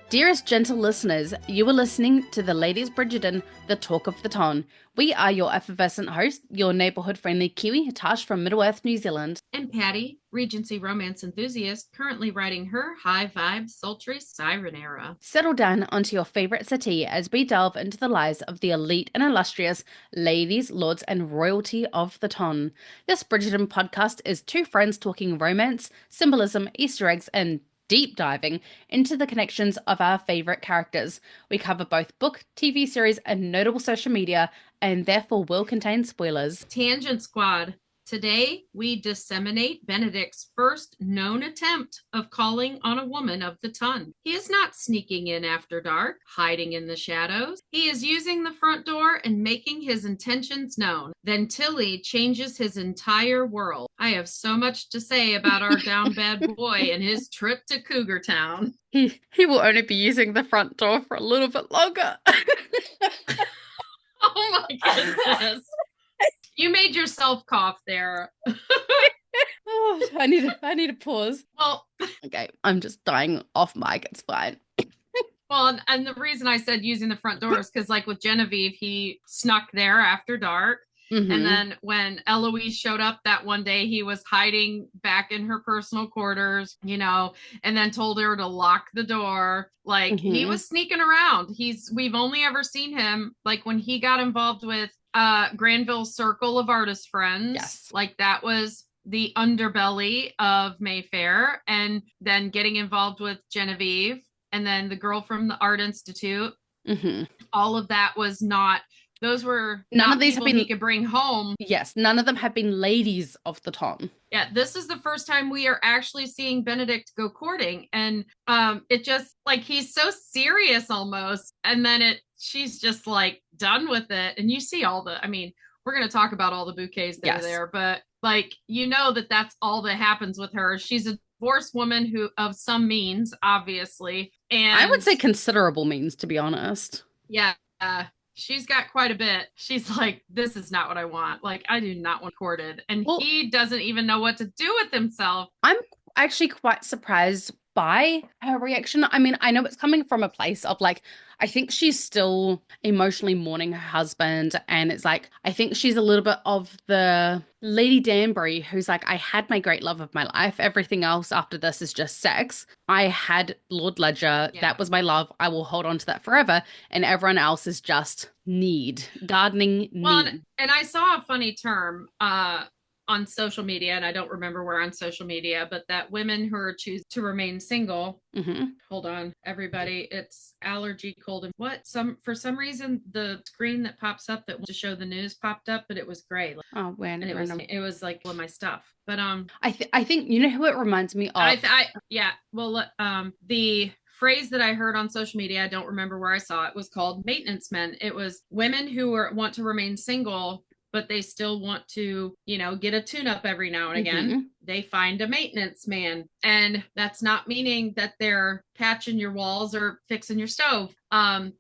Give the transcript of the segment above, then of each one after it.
Dearest gentle listeners, you are listening to the Ladies Bridgerton, the talk of the town. We are your effervescent host, your neighbourhood-friendly Kiwi, Tash from Middle-earth, New Zealand. And Patty, Regency romance enthusiast, currently writing her high-vibe, sultry siren era. Settle down onto your favourite settee as we delve into the lives of the elite and illustrious ladies, lords and royalty of the ton. This Bridgerton podcast is two friends talking romance, symbolism, Easter eggs and deep diving into the connections of our favourite characters. We cover both book, TV series, and notable social media, and therefore will contain spoilers. Tangent Squad. Today, we disseminate Benedict's first known attempt of calling on a woman of the ton. He is not sneaking in after dark, hiding in the shadows. He is using the front door and making his intentions known. Then Tilley changes his entire world. I have so much to say about our down bad boy and his trip to Cougar Town. He will only be using the front door for a little bit longer. Oh my goodness. You made yourself cough there. Oh, I need to pause. Well, okay, I'm just dying off mic. It's fine. Well, and the reason I said using the front door is because, like with Genevieve, he snuck there after dark. Mm-hmm. And then when Eloise showed up that one day, he was hiding back in her personal quarters, you know, and then told her to lock the door. Like he was sneaking around. We've only ever seen him like when he got involved with Granville's circle of artist friends. Yes. Like that was the underbelly of Mayfair, and then getting involved with Genevieve and then the girl from the Art Institute. Mm-hmm. All of that was not, those were none of these have been he could bring home. Yes, none of them have been ladies of the ton. Yeah, this is the first time we are actually seeing Benedict go courting, and it just like he's so serious almost, and then she's just like done with it, and you see all the, I mean, we're going to talk about all the bouquets that are there, but like, you know, that's all that happens with her. She's a divorced woman who of some means, obviously, and I would say considerable means, to be honest. Yeah. She's got quite a bit. She's like, this is not what I want. Like, I do not want courted. And he doesn't even know what to do with himself. I'm actually quite surprised by her reaction. I mean, I know it's coming from a place of like, I think she's still emotionally mourning her husband. And it's like, I think she's a little bit of the Lady Danbury who's like, I had my great love of my life. Everything else after this is just sex. I had Lord Ledger. Yeah. That was my love. I will hold on to that forever. And everyone else is just gardening need. Well, and I saw a funny term, on social media, and I don't remember where on social media, but that women who are choosing to remain single, hold on, everybody, it's allergy, cold, and for some reason, the screen that pops up that to show the news popped up, but it was gray. Oh, when it was like all my stuff. But I think you know who it reminds me of. The phrase that I heard on social media, I don't remember where I saw it, was called maintenance men. It was women who want to remain single, but they still want to, you know, get a tune-up every now and again. They find a maintenance man. And that's not meaning that they're patching your walls or fixing your stove.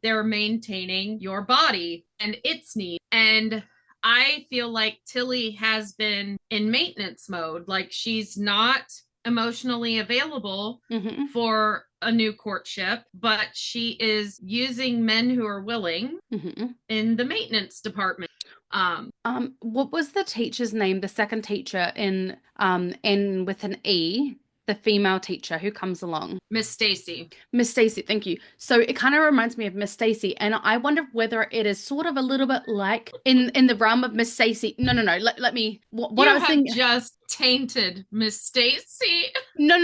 They're maintaining your body and its needs. And I feel like Tilley has been in maintenance mode. Like she's not emotionally available for a new courtship, but she is using men who are willing in the maintenance department. What was the teacher's name? The second teacher in with an E, the female teacher who comes along. Miss Stacy. Miss Stacy, thank you. So it kind of reminds me of Miss Stacy, and I wonder whether it is sort of a little bit like in the realm of Miss Stacy. No. Let me. What I was thinking. Just tainted Miss Stacy. No.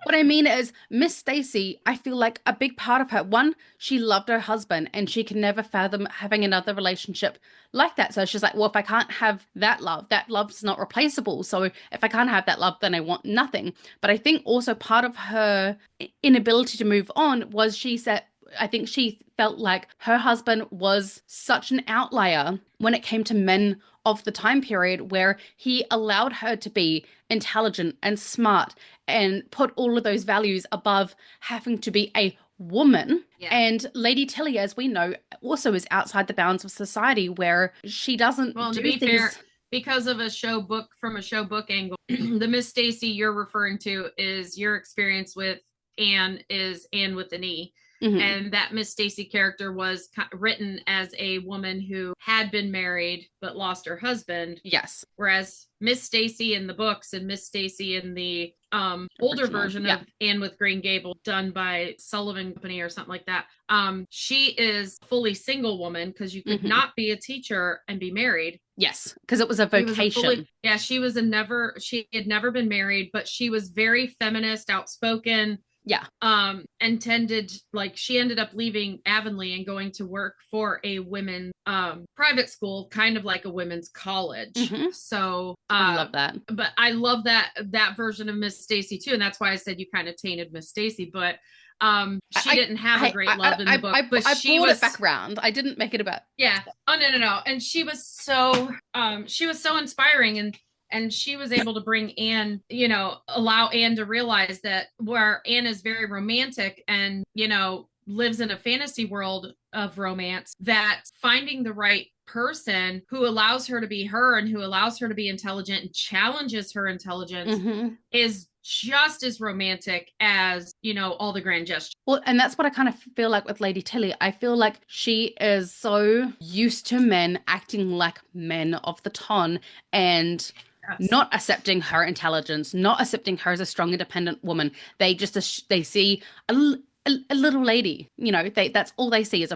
What I mean is Miss Stacy, I feel like a big part of her, one, she loved her husband and she can never fathom having another relationship like that. So she's like, well, if I can't have that love's not replaceable. So if I can't have that love, then I want nothing. But I think also part of her inability to move on was I think she felt like her husband was such an outlier when it came to men of the time period, where he allowed her to be intelligent and smart and put all of those values above having to be a woman. Yeah. And Lady Tilley, as we know, also is outside the bounds of society, where she doesn't do things. because of a show book from a show book angle. The Miss Stacy you're referring to is your experience with Anne is Anne with an E. And that Miss Stacy character was written as a woman who had been married but lost her husband. Yes. Whereas Miss Stacy in the books and Miss Stacy in the older version of Anne with Green Gable, done by Sullivan Company or something like that, she is a fully single woman because you could not be a teacher and be married. Yes, because it was a vocation. She had never been married, but she was very feminist, outspoken. Yeah. And she ended up leaving Avonlea and going to work for a women's private school, kind of like a women's college. So I love that. But I love that version of Miss Stacy too, and that's why I said you kind of tainted Miss Stacy, but she didn't have a great love in the book. But I she brought was it back around. I didn't make it about. Yeah. Oh no. And she was so inspiring, and she was able to bring Anne, allow Anne to realize that where Anne is very romantic and, lives in a fantasy world of romance, that finding the right person who allows her to be her and who allows her to be intelligent and challenges her intelligence is just as romantic as, all the grand gestures. Well, and that's what I kind of feel like with Lady Tilley. I feel like she is so used to men acting like men of the ton and not accepting her intelligence, not accepting her as a strong, independent woman. They see a little lady, that's all they see is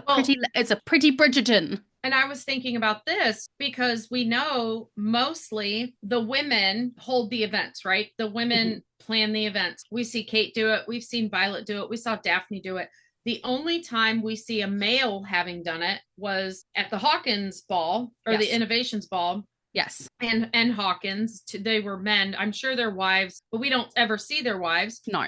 it's a pretty Bridgerton. And I was thinking about this because we know mostly the women hold the events, right? The women plan the events. We see Kate do it. We've seen Violet do it. We saw Daphne do it. The only time we see a male having done it was at the Hawkins ball or the Innovations ball. Yes. And Hawkins, they were men. I'm sure they're wives, but we don't ever see their wives. No.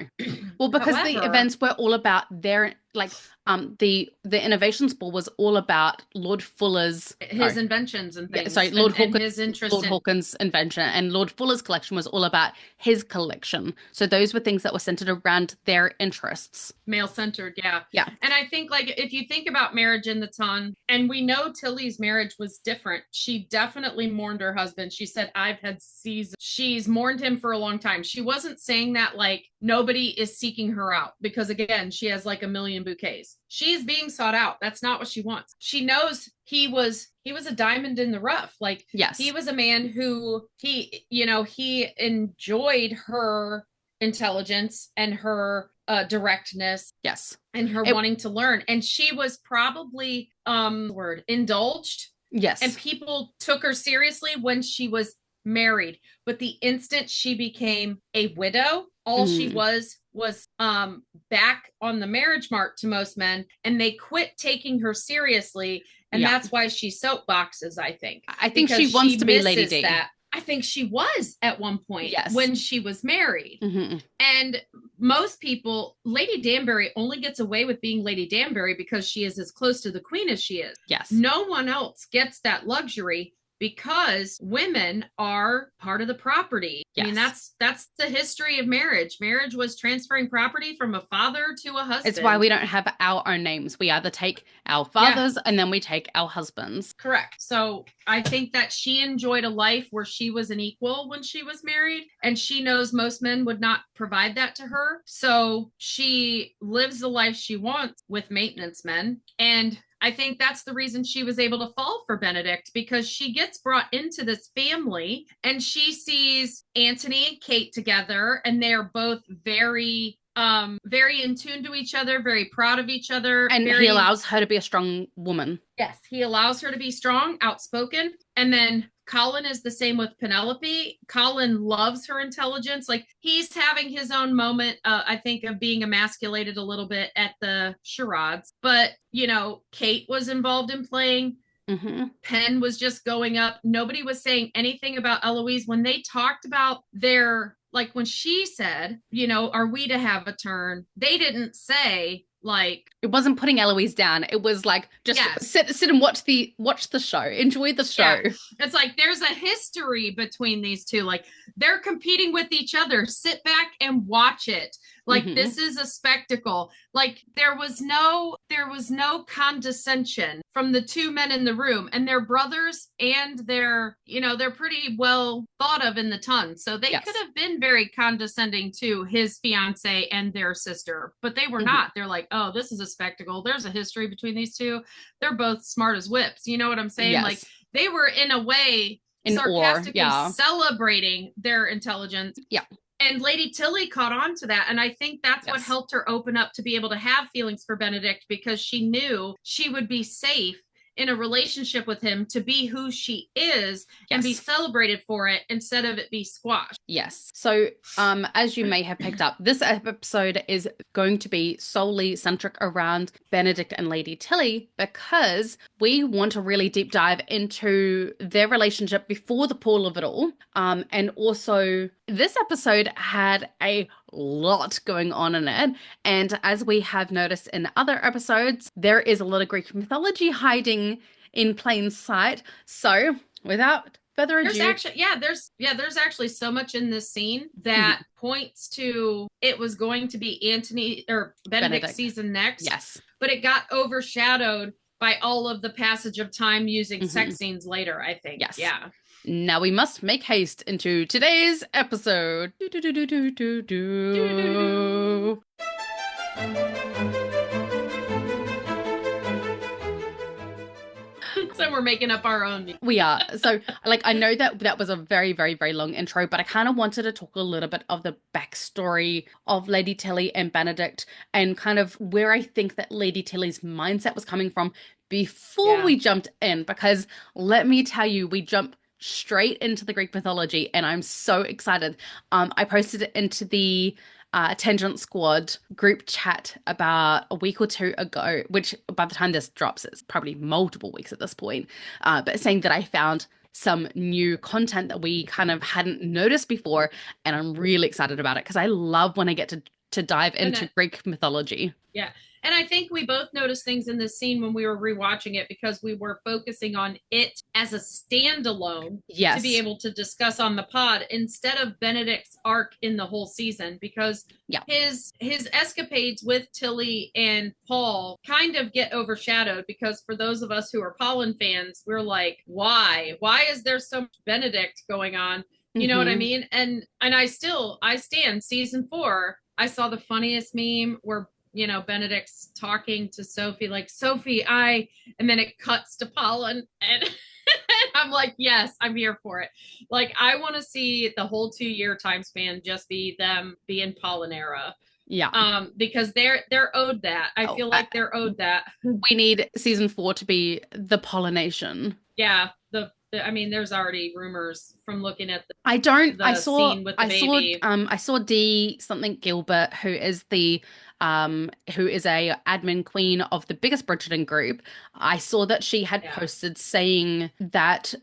Well, because the events were all about their, the Innovations Ball was all about Lord Fuller's inventions and things. Lord Hawkins' invention, and Lord Fuller's collection was all about his collection. So those were things that were centered around their interests. Male-centered, yeah. Yeah. And I think, if you think about marriage in the ton, and we know Tilly's marriage was different. She definitely mourned her husband. She said, I've had seasons. She's mourned him for a long time. She wasn't saying that nobody is seeking her out, because again, she has a million bouquets. She's being sought out. That's not what she wants. She knows he was a diamond in the rough. Yes. He was a man who he enjoyed her intelligence and her directness. Yes. And her wanting to learn. And she was probably indulged. Yes. And people took her seriously when she was married. But the instant she became a widow, all she was back on the marriage mark to most men, and they quit taking her seriously. And that's why she soapboxes, I think. I think she wants to be Lady D. I think she was at one point when she was married. Mm-hmm. And most people, Lady Danbury only gets away with being Lady Danbury because she is as close to the queen as she is. Yes. No one else gets that luxury because women are part of the property. Yes. I mean, that's the history of marriage. Marriage was transferring property from a father to a husband. It's why we don't have our own names. We either take our fathers and then we take our husbands. Correct. So I think that she enjoyed a life where she was an equal when she was married, and she knows most men would not provide that to her. So she lives the life she wants with maintenance men. And I think that's the reason she was able to fall for Benedict, because she gets brought into this family and she sees Anthony and Kate together, and they're both very in tune to each other, very proud of each other. And he allows her to be a strong woman. Yes, he allows her to be strong, outspoken. And then Colin is the same with Penelope. Colin loves her intelligence. He's having his own moment, I think, of being emasculated a little bit at the charades. But, Kate was involved in playing. Mm-hmm. Penn was just going up. Nobody was saying anything about Eloise. When they talked about their, when she said, are we to have a turn? They didn't say, It wasn't putting Eloise down. It was like just Yes. sit and watch the show. Enjoy the show. Yeah. It's like there's a history between these two. Like they're competing with each other. Sit back and watch it. Like this is a spectacle. Like there was no condescension from the two men in the room, and they're brothers, and they're pretty well thought of in the ton. So they Yes. could have been very condescending to his fiance and their sister, but they were not. They're like, "Oh, this is a spectacle. There's a history between these two. They're both smart as whips." You know what I'm saying? Yes. Like they were in a way In sarcastically awe, yeah. celebrating their intelligence. Yeah. And Lady Tilley caught on to that. And I think that's what helped her open up to be able to have feelings for Benedict, because she knew she would be safe in a relationship with him to be who she is and be celebrated for it instead of it be squashed. Yes. So, as you may have picked up, this episode is going to be solely centric around Benedict and Lady Tilley, because we want to really deep dive into their relationship before the pool of it all. And also, this episode had a lot going on in it. And as we have noticed in other episodes, there is a lot of Greek mythology hiding in plain sight. So, without further ado, there's actually so much in this scene that points to it was going to be Antony or Benedict season next. Yes. But it got overshadowed by all of the passage of time using sex scenes later, I think. Yes. Yeah. Now we must make haste into today's episode. Do, do, do, do, do, do, do. So we're making up our own. We are. So, like, I know that was a very, very, very long intro, but I kind of wanted to talk a little bit of the backstory of Lady Tilley and Benedict, and kind of where I think that Lady Tilley's mindset was coming from before we jumped in, because let me tell you, we jump straight into the Greek mythology, and I'm so excited. I posted it into the Tangent Squad group chat about a week or two ago, which by the time this drops, it's probably multiple weeks at this point, but saying that I found some new content that we kind of hadn't noticed before, and I'm really excited about it because I love when I get to dive into Greek mythology. Yeah. And I think we both noticed things in this scene when we were rewatching it, because we were focusing on it as a standalone to be able to discuss on the pod instead of Benedict's arc in the whole season, because his escapades with Tilley and Paul kind of get overshadowed, because for those of us who are Pollen fans, we're like, why is there so much Benedict going on? You know what I mean? And I stand season 4. I saw the funniest meme where Benedict's talking to Sophie, like, Sophie, and then it cuts to Pollen, and I'm like, yes, I'm here for it. Like, I want to see the whole 2-year time span just be them being Pollinera. Yeah. Because they're owed that. I feel like they're owed that. We need season 4 to be the pollination. Yeah. I mean, there's already rumors from looking at I saw D something Gilbert, who is a admin queen of the biggest Bridgerton group. I saw that she had posted saying that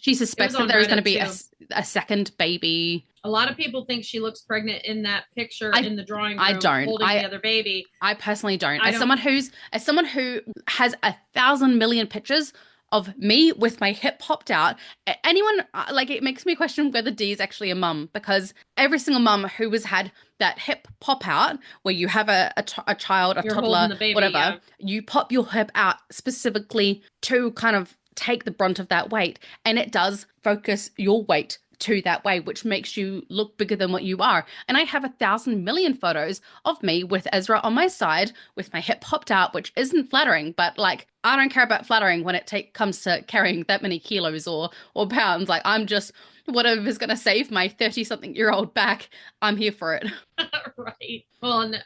she suspects that there's going to be a second baby. A lot of people think she looks pregnant in that picture in the drawing room. I don't. Holding the other baby. I personally don't. As someone who has 1,000 million pictures of me with my hip popped out, anyone, like, it makes me question whether Dee is actually a mum, because every single mum who has had that hip pop out, where you have a child, a toddler, baby, whatever, you pop your hip out specifically to kind of take the brunt of that weight, and it does focus your weight to that way, which makes you look bigger than what you are. And I have 1,000 million photos of me with Ezra on my side with my hip popped out, which isn't flattering, but like, I don't care about flattering when it comes to carrying that many kilos or pounds. Like, I'm just, whatever is going to save my 30-something-year-old back, I'm here for it. Right. Well, and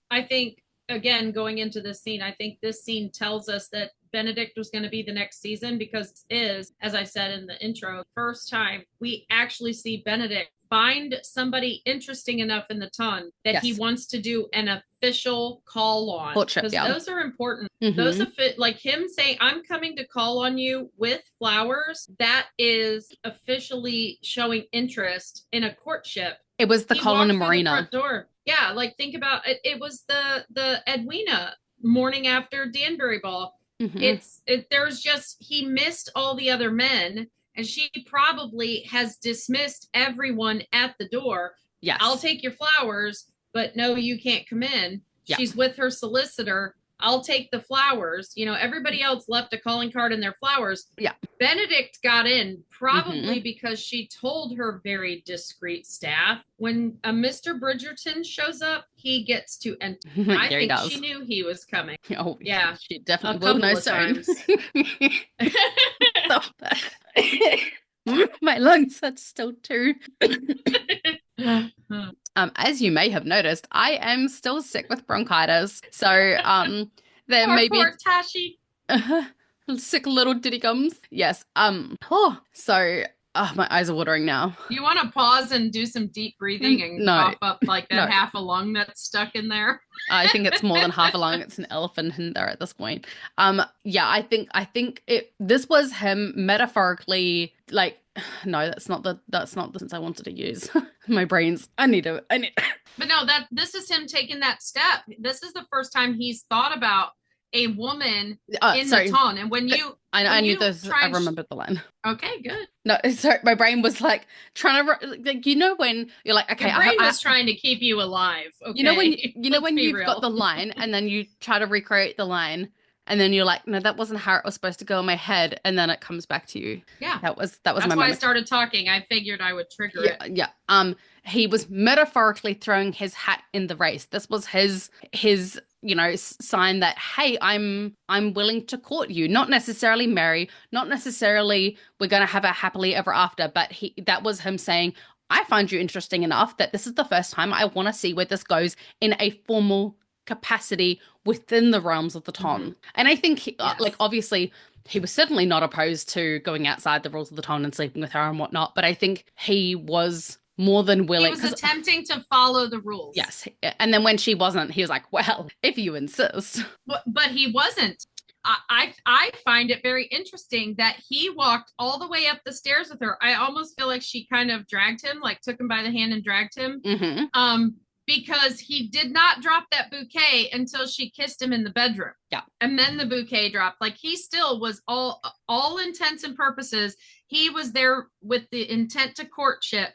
I think, again, going into this scene, I think this scene tells us that Benedict was going to be the next season, because as I said in the intro, first time we actually see Benedict find somebody interesting enough in the ton that he wants to do an official call on. Because those are important. Those like him saying, I'm coming to call on you with flowers, that is officially showing interest in a courtship. It was the Colin and Marina. Front door. Yeah, like, think about it. It was the Edwina morning after Danbury Ball. Hmm. There's just, he missed all the other men, and she probably has dismissed everyone at the door. I'll Yes. take your flowers, but no, you can't come in. Yeah. She's with her solicitor. I'll take the flowers. Everybody else left a calling card and their flowers. Yeah. Benedict got in probably Hmm. because she told her very discreet staff, when a Mr. Bridgerton shows up, he gets to enter. I Yeah, he think she does. knew he was coming. Oh, Yeah, she a definitely will know couple of soon. times. Stop that. My lungs are still too. As you may have noticed, I am still sick with bronchitis. So, there may be Poor Tashi. sick little diddy gums. Yes. My eyes are watering now. You want to pause and do some deep breathing and No, cough up like that no. half a lung that's stuck in there? I think it's more than half a lung. It's an elephant in there at this point. Yeah, I think this was him metaphorically like no, that's not the sense I wanted to use. My brains. I need But no, that this is him taking that step. This is the first time he's thought about a woman in the sorry. ton. And when you I when knew you this. try I and remembered the line. okay, good. No, sorry, my brain was like trying to like when you're like, okay, Your brain was trying to keep you alive. Okay. Let's when be you've got real. the line and then you try to recreate the line and then you're like, no, that wasn't how it was supposed to go in my head, and then it comes back to you. Yeah. That was my That's why I moment. started talking. I figured I would trigger Yeah, it. yeah. He was metaphorically throwing his hat in the race. This was his sign that, hey, I'm willing to court you. Not necessarily marry, not necessarily we're gonna have a happily ever after, but that was him saying, I find you interesting enough that this is the first time I want to see where this goes in a formal capacity within the realms of the Mm-hmm. Ton. And I think like Yes. obviously he was certainly not opposed to going outside the rules of the Ton and sleeping with her and whatnot, but I think he was more than He willing was because attempting to follow the rules. yes, and then when she wasn't, he was like, well, if you insist. But he wasn't. I find it very interesting that he walked all the way up the stairs with her. I almost feel like she kind of dragged him, like took him by the hand and dragged him. Hmm. Because he did not drop that bouquet until she kissed him in the bedroom. Yeah. And then the bouquet dropped. Like, he still was all intents and purposes, he was there with the intent to courtship,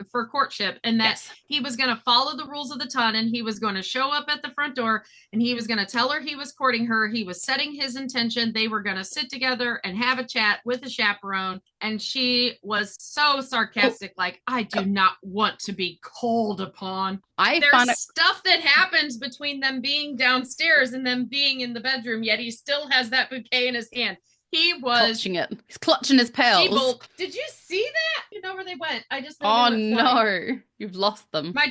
and that Yes. he was going to follow the rules of the ton, and he was going to show up at the front door, and he was going to tell her he was courting her. He was setting his intention. They were going to sit together and have a chat with a chaperone. And she was so sarcastic, like, I do not want to be called upon. There's stuff that happens between them being downstairs and them being in the bedroom, yet he still has that bouquet in his hand. He was clutching it. He's clutching his pearls. Did you see that? You know where they went. I just know Oh they went flying. no, you've lost them. My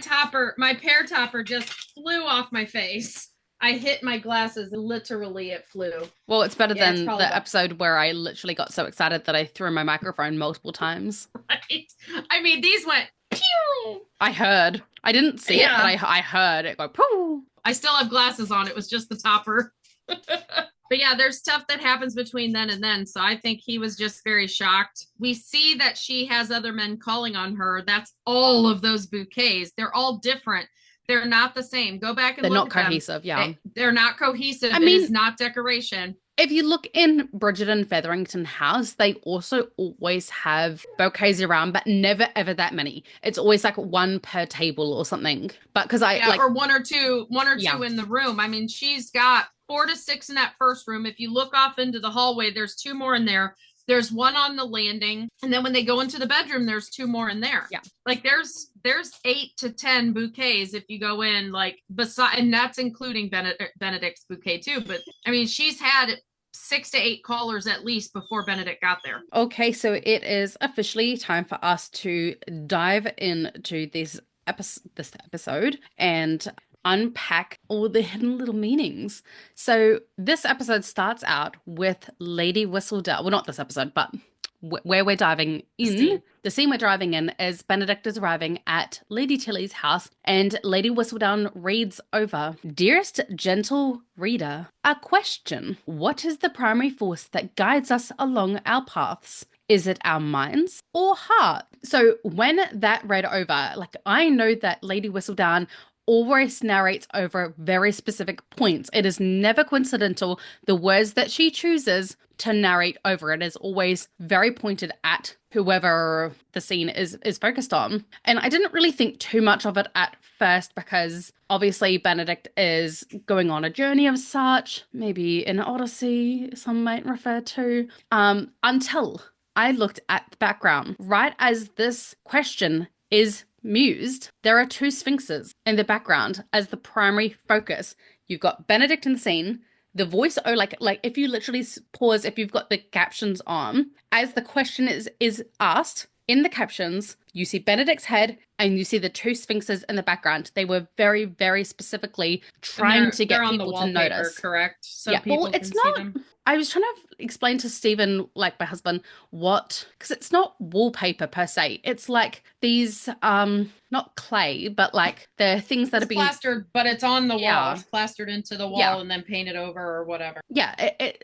pear topper just flew off my face. I hit my glasses and literally it flew. Well, it's better Yeah, than the episode where I literally got so excited that I threw my microphone multiple times. Right? I mean, these went pew. I heard. I didn't see it, but I heard it go pooh. I still have glasses on. It was just the topper. But yeah, there's stuff that happens between then and then. So I think he was just very shocked. We see that she has other men calling on her. That's all of those bouquets. They're all different. They're not the same. Go back and They're look not at cohesive, them. yeah. They're not cohesive. I mean, it is not decoration. If you look in Bridgerton Featherington House, they also always have bouquets around, but never ever that many. It's always like one per table or something. But because or one or two in the room. I mean, she's got 4 to 6 in that first room. If you look off into the hallway, there's 2 more in there. There's one on the landing, and then when they go into the bedroom, there's 2 more in there. Yeah, like there's 8 to 10 bouquets if you go in, like beside, and that's including Benedict's bouquet too. But I mean, she's had 6 to 8 callers at least before Benedict got there. Okay, so it is officially time for us to dive into this episode and unpack all the hidden little meanings. So this episode starts out with Lady Whistledown. Well, not this episode, but where we're diving in. The scene we're driving in is Benedict is arriving at Lady Tilley's house, and Lady Whistledown reads over, "Dearest gentle reader, a question. What is the primary force that guides us along our paths? Is it our minds or heart?" So when that read over, like, I know that Lady Whistledown always narrates over very specific points. It is never coincidental. The words that she chooses to narrate over it is always very pointed at whoever the scene is focused on. And I didn't really think too much of it at first because obviously Benedict is going on a journey of such, maybe an odyssey, some might refer to, until I looked at the background. Right as this question is mused, there are two sphinxes in the background as the primary focus. You've got Benedict in the scene. The voice, oh, like if you literally pause, if you've got the captions on, as the question is asked in the captions, you see Benedict's head and you see the two sphinxes in the background. They were very, very specifically And trying to they're get on the people to wallpaper, notice. correct? So Yeah, well, people it's can see not. them. I was trying to explain to Stephen, like my husband, what, because it's not wallpaper per se. It's like these, not clay, but like the things that It's have been, plastered, but it's on the wall. yeah, It's plastered into the yeah, wall and then painted over or whatever. yeah.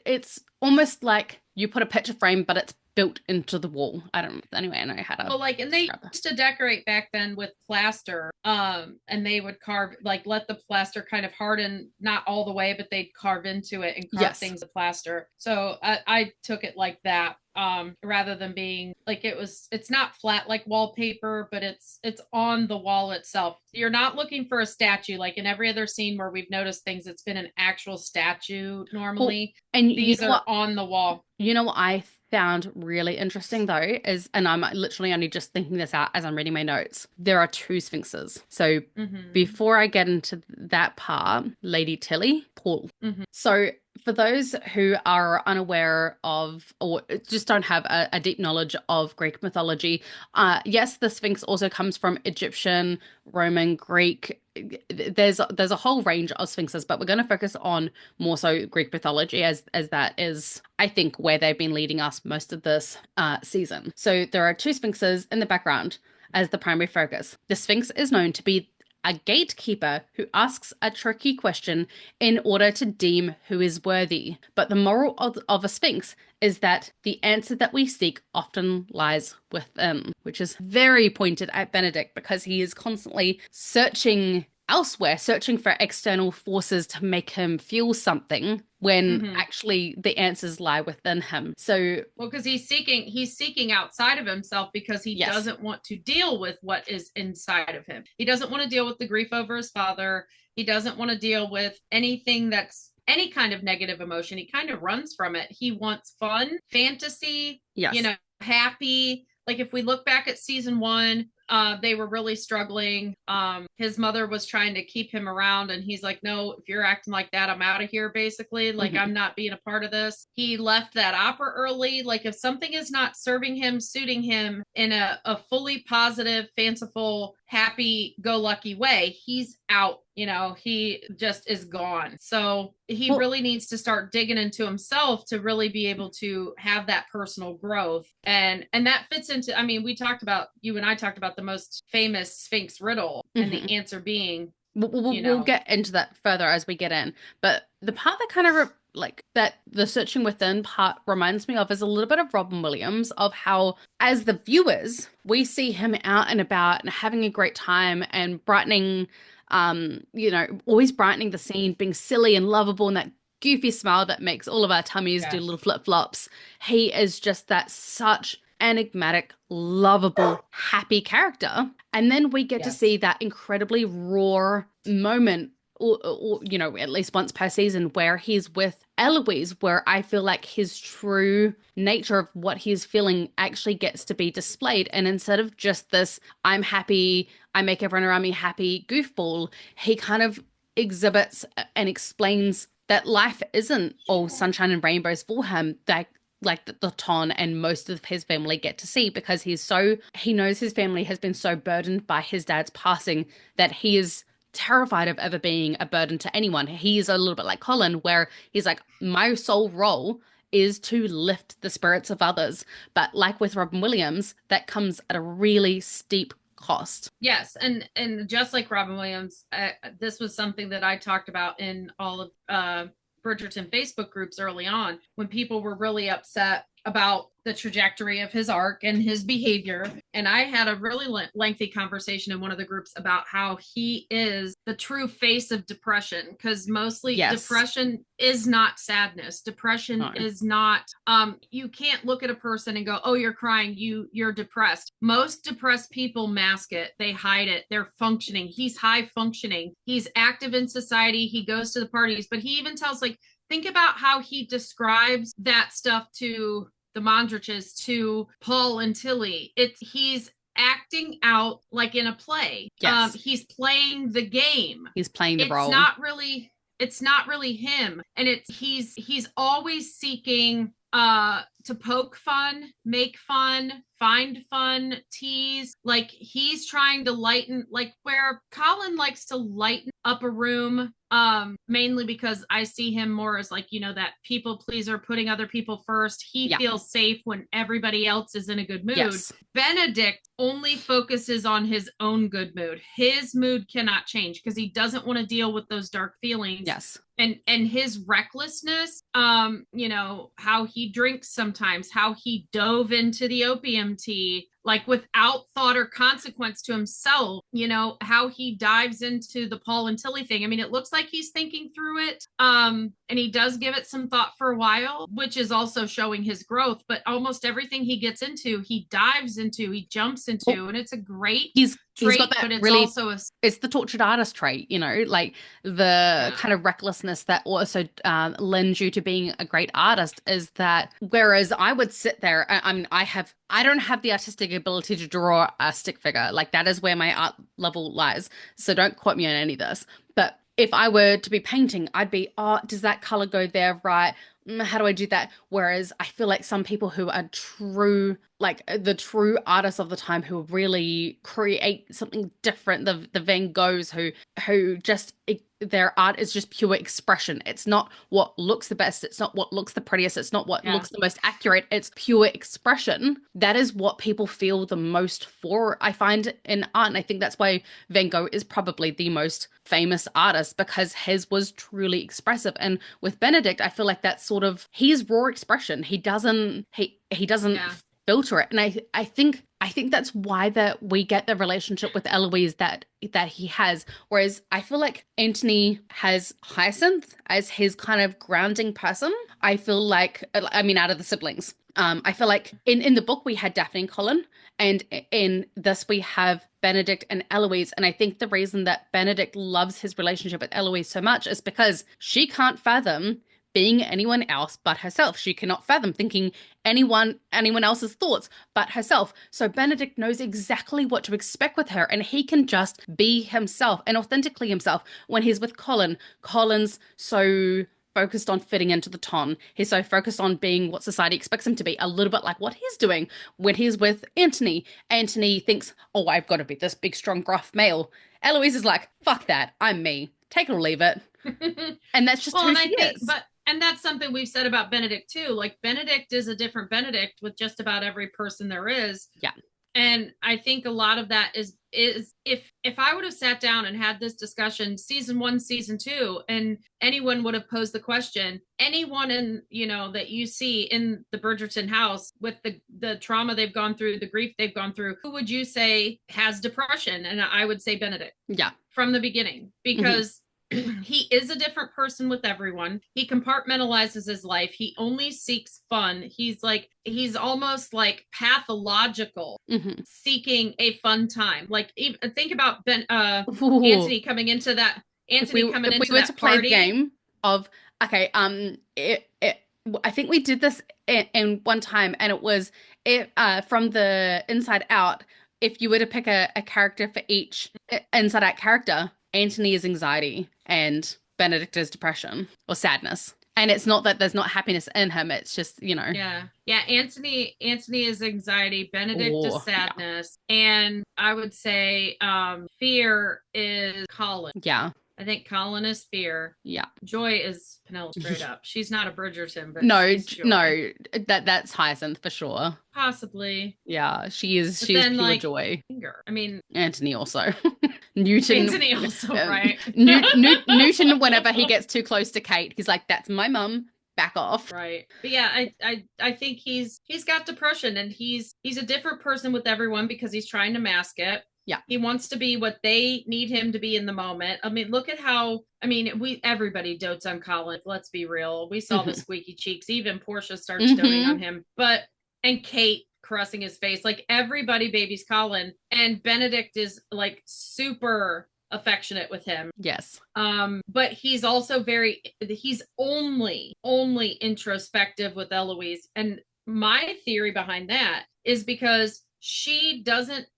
It's almost like you put a picture frame, but it's built into the wall. I don't, anyway, I know how to Well, like, and they describe it. used to decorate back then with plaster, and they would carve, like, let the plaster kind of harden, not all the way, but they'd carve into it and carve Yes. things with plaster. So I took it like that, rather than being like it's not flat like wallpaper, but it's on the wall itself. You're not looking for a statue like in every other scene where we've noticed things. It's been an actual statue Well, normally. and you These know are what? on the wall. You know what I found really interesting though is, and I'm literally only just thinking this out as I'm reading my notes. There are two sphinxes. So Mm-hmm. before I get into that part, Lady Tilley, Paul. Mm-hmm. So for those who are unaware of or just don't have a deep knowledge of Greek mythology, yes, the Sphinx also comes from Egyptian, Roman, Greek. There's a whole range of sphinxes, but we're going to focus on more so Greek mythology as that is, I think, where they've been leading us most of this season. So there are two sphinxes in the background as the primary focus. The sphinx is known to be a gatekeeper who asks a tricky question in order to deem who is worthy. But the moral of a sphinx is that the answer that we seek often lies within, which is very pointed at Benedict because he is constantly searching elsewhere, searching for external forces to make him feel something when Mm-hmm. actually the answers lie within him. So, Well, because he's seeking outside of himself because he yes. doesn't want to deal with what is inside of him. He doesn't want to deal with the grief over his father. He doesn't want to deal with anything that's any kind of negative emotion. He kind of runs from it. He wants fun, fantasy, Yes. happy. Like if we look back at season one, they were really struggling. His mother was trying to keep him around, and he's like, "No, if you're acting like that, I'm out of here." Basically, like Mhm. I'm not being a part of this. He left that opera early. Like if something is not serving him, suiting him in a fully positive, fanciful, happy-go-lucky way, he's out. He just is gone. So he Well, really needs to start digging into himself to really be able to have that personal growth. And that fits into, I mean, you and I talked about the most famous Sphinx riddle, and the mhm. answer being, We'll get into that further as we get in. But the part that kind of like that the searching within part reminds me of is a little bit of Robin Williams, of how, as the viewers, we see him out and about and having a great time and brightening, always brightening the scene, being silly and lovable and that goofy smile that makes all of our tummies do yes, little flip-flops. He is just that such enigmatic, lovable, happy character. And then we get to yes. see that incredibly raw moment, or at least once per season, where he's with Eloise, where I feel like his true nature of what he's feeling actually gets to be displayed. And instead of just this, I'm happy, I make everyone around me happy goofball, he kind of exhibits and explains that life isn't all sunshine and rainbows for him. That like the Ton and most of his family get to see because he knows his family has been so burdened by his dad's passing that he is terrified of ever being a burden to anyone. He's a little bit like Colin, where he's like, my sole role is to lift the spirits of others. But like with Robin Williams, that comes at a really steep cost. Yes, and just like Robin Williams, this was something that I talked about in all of Bridgerton Facebook groups early on when people were really upset about the trajectory of his arc and his behavior. And I had a really lengthy conversation in one of the groups about how he is the true face of depression, because mostly depression is not sadness. Depression is not, you can't look at a person and go, oh, you're crying, you're depressed. Most depressed people mask it. They hide it. They're functioning. He's high functioning. He's active in society. He goes to the parties, but he even tells, like, think about how he describes that stuff to the Mondriches, to Paul and Tilly. He's acting out like in a play. Yes. He's playing the game. He's playing the role. It's not really him. And he's always seeking to poke fun, make fun, find fun, tease. Like, he's trying to lighten, like where Colin likes to lighten up a room, mainly because I see him more as, like, that people pleaser, putting other people first. He feels safe when everybody else is in a good mood. Yes. Benedict only focuses on his own good mood. His mood cannot change because he doesn't want to deal with those dark feelings. Yes. And his recklessness, how he drinks sometimes, how he dove into the opium tea, like without thought or consequence to himself, how he dives into the Paul and Tilly thing. I mean, it looks like he's thinking through it. And he does give it some thought for a while, which is also showing his growth, but almost everything he gets into, he dives into, he jumps into, and it's a great trait, got that, but it's really, also it's the tortured artist trait, like the kind of recklessness that also lends you to being a great artist. Is that whereas I would sit there, I don't have the artistic ability to draw a stick figure. Like, that is where my art level lies. So don't quote me on any of this. But if I were to be painting, I'd be, oh, does that color go there? Right. How do I do that? Whereas I feel like some people who are true, like the true artists of the time, who really create something different, the Van Goghs who just, their art is just pure expression. It's not what looks the best. It's not what looks the prettiest. It's not what looks the most accurate. It's pure expression. That is what people feel the most for, I find, in art. And I think that's why Van Gogh is probably the most famous artist, because his was truly expressive. And with Benedict, I feel like that's sort of his raw expression. He doesn't filter it. And I think that's why that we get the relationship with Eloise that he has. Whereas I feel like Anthony has Hyacinth as his kind of grounding person. I feel like, out of the siblings, I feel like in the book we had Daphne and Colin, and in this we have Benedict and Eloise. And I think the reason that Benedict loves his relationship with Eloise so much is because she can't fathom being anyone else but herself. She cannot fathom thinking anyone else's thoughts but herself. So Benedict knows exactly what to expect with her, and he can just be himself and authentically himself. When he's with Colin, Colin's so focused on fitting into the ton. He's so focused on being what society expects him to be, a little bit like what he's doing. When he's with Anthony thinks, oh, I've got to be this big, strong, gruff male. Eloise is like, fuck that, I'm me. Take it or leave it. And that's just who she is. And that's something we've said about Benedict too. Like, Benedict is a different Benedict with just about every person there is. Yeah. And I think a lot of that is if I would have sat down and had this discussion season 1, season 2, and anyone would have posed the question, anyone in, that you see in the Bridgerton house with the trauma they've gone through, the grief they've gone through, who would you say has depression? And I would say Benedict. Yeah. From the beginning, because he is a different person with everyone. He compartmentalizes his life. He only seeks fun. He's almost like pathological, seeking a fun time. Like, think about Anthony coming into that. Anthony coming into that party. If we were to play the game of, okay, I think we did this in one time, and it was from the Inside Out. If you were to pick a character for each Inside Out character, Anthony is anxiety and Benedict is depression or sadness. And it's not that there's not happiness in him. It's just, Yeah. Anthony is anxiety. Benedict is sadness. Yeah. And I would say fear is Colin. Yeah. I think Colin is fear. Yeah. Joy is Penelope straight up. She's not a Bridgerton, but no, that's Hyacinth for sure. Possibly. Yeah, she is pure joy. Anger. I mean, Anthony also. Newton. Anthony also, right? Newton, whenever he gets too close to Kate, he's like, that's my mum. back off. Right. But yeah, I think he's got depression, and he's a different person with everyone because he's trying to mask it. Yeah. He wants to be what they need him to be in the moment. I mean, look at how, I mean, everybody dotes on Colin. Let's be real. We saw the squeaky cheeks. Even Portia starts doting on him. And Kate caressing his face. Like, everybody babies Colin. And Benedict is like super affectionate with him. Yes. But he's also he's only introspective with Eloise. And my theory behind that is because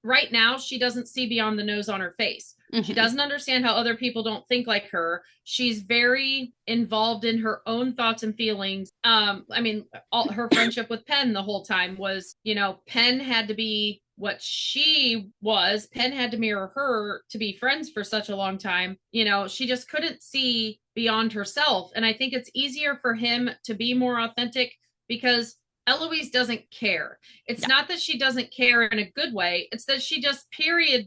right now she doesn't see beyond the nose on her face. She doesn't understand how other people don't think like her. She's very involved in her own thoughts and feelings. I mean, her friendship with Penn the whole time was, Penn had to be what she was. Penn had to mirror her to be friends for such a long time. She just couldn't see beyond herself. And I think it's easier for him to be more authentic because Eloise doesn't care. It's not that she doesn't care in a good way. It's that she just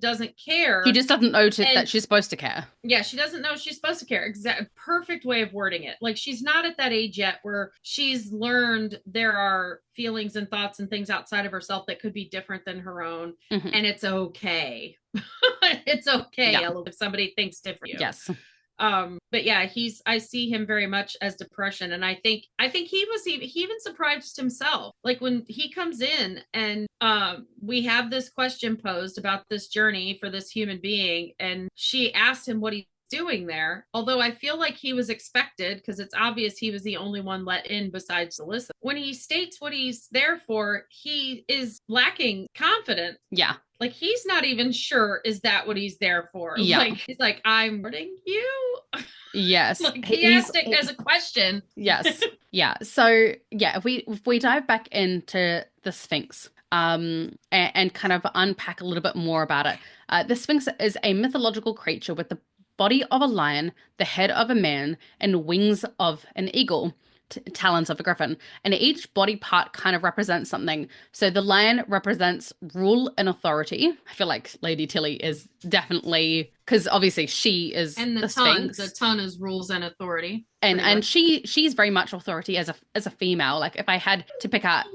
doesn't care. She just doesn't know that she's supposed to care. Yeah, she doesn't know she's supposed to care. Perfect way of wording it. Like, she's not at that age yet where she's learned there are feelings and thoughts and things outside of herself that could be different than her own. And it's okay. It's okay, Eloise, if somebody thinks different. Yes. But yeah, I see him very much as depression. And I think he even surprised himself. Like, when he comes in and we have this question posed about this journey for this human being, and she asked him what he's doing there. Although I feel like he was expected, because it's obvious he was the only one let in besides Alyssa. When he states what he's there for, he is lacking confidence. Yeah. Like, he's not even sure, is that what he's there for? Yeah. Like, he's like, I'm hurting you. Yes. Like, he asked it as a question. Yes. Yeah. So yeah, if we dive back into the Sphinx, and kind of unpack a little bit more about it. The Sphinx is a mythological creature with the body of a lion, the head of a man, and wings of an eagle. Talons of a griffin, and each body part kind of represents something. So the lion represents rule and authority. I feel like Lady Tilley is definitely, because obviously she is and the Sphinx. The ton is rules and authority, and she's very much authority as a female. Like, if I had to pick out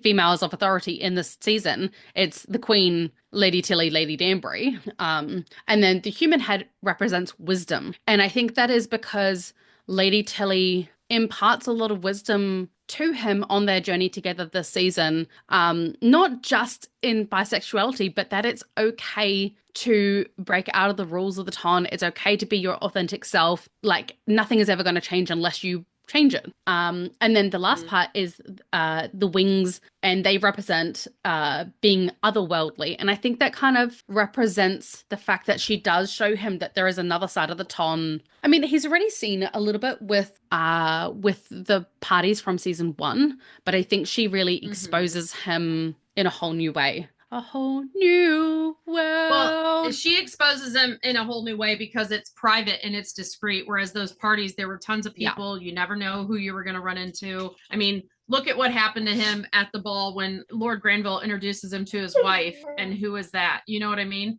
females of authority in this season, it's the Queen, Lady Tilley, Lady Danbury, and then the human head represents wisdom, and I think that is because Lady Tilley imparts a lot of wisdom to him on their journey together this season, not just in bisexuality, but that it's okay to break out of the rules of the ton. It's okay to be your authentic self. Like, nothing is ever going to change unless you change it. And then the last part is the wings, and they represent being otherworldly. And I think that kind of represents the fact that she does show him that there is another side of the ton. I mean, he's already seen a little bit with the parties from season 1, but I think she really exposes him in a whole new way. A whole new world. Well, she exposes them in a whole new way because it's private and it's discreet. Whereas those parties, there were tons of people. Yeah. You never know who you were going to run into. I mean, look at what happened to him at the ball when Lord Granville introduces him to his wife. And who is that? You know what I mean?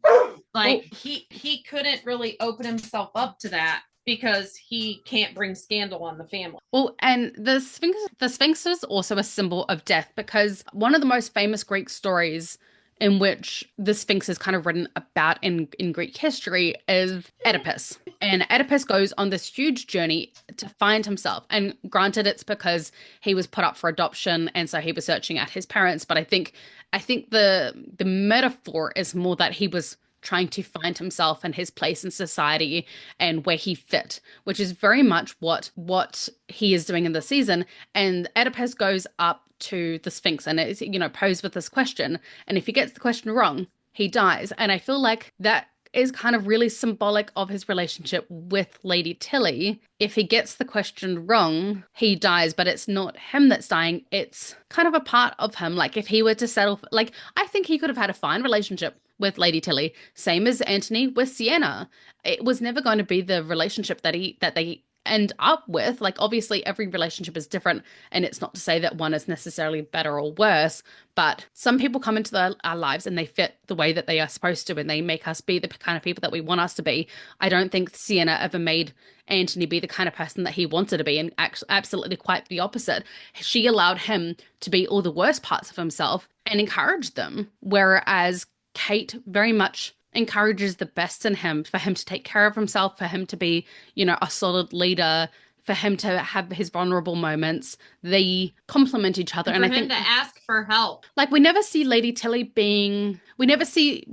Like, he couldn't really open himself up to that, because he can't bring scandal on the family. Well, and the Sphinx is also a symbol of death, because one of the most famous Greek stories in which the Sphinx is kind of written about in Greek history is Oedipus. And Oedipus goes on this huge journey to find himself. And granted, it's because he was put up for adoption, and so he was searching out his parents. But I think the metaphor is more that he was trying to find himself and his place in society and where he fit, which is very much what he is doing in the season. And Oedipus goes up to the Sphinx and is, posed with this question. And if he gets the question wrong, he dies. And I feel like that is kind of really symbolic of his relationship with Lady Tilley. If he gets the question wrong, he dies, but it's not him that's dying. It's kind of a part of him. Like, if he were to settle, I think he could have had a fine relationship with Lady Tilley, same as Anthony with Sienna. It was never going to be the relationship that they end up with. Like, obviously, every relationship is different, and it's not to say that one is necessarily better or worse, but some people come into our lives and they fit the way that they are supposed to, and they make us be the kind of people that we want us to be. I don't think Sienna ever made Anthony be the kind of person that he wanted to be, and actually, absolutely quite the opposite. She allowed him to be all the worst parts of himself and encouraged them, whereas Kate very much encourages the best in him, for him to take care of himself, for him to be, a solid leader, for him to have his vulnerable moments. They complement each other. And and for I him think to ask for help. like we never see Lady Tilley being we never see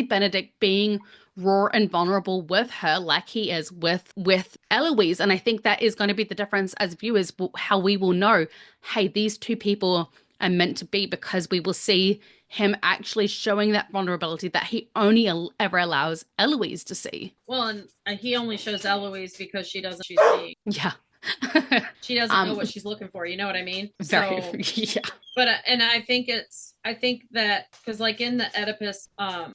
Benedict being raw and vulnerable with her like he is with Eloise. And I think that is going to be the difference as viewers, how we will know, hey, these two people are meant to be, because we will see him actually showing that vulnerability that he only ever allows Eloise to see. Well, and he only shows Eloise because she doesn't she's seeing. Yeah. She doesn't know what she's looking for. You know what I mean? Very, So, yeah. but and I think that because like in the Oedipus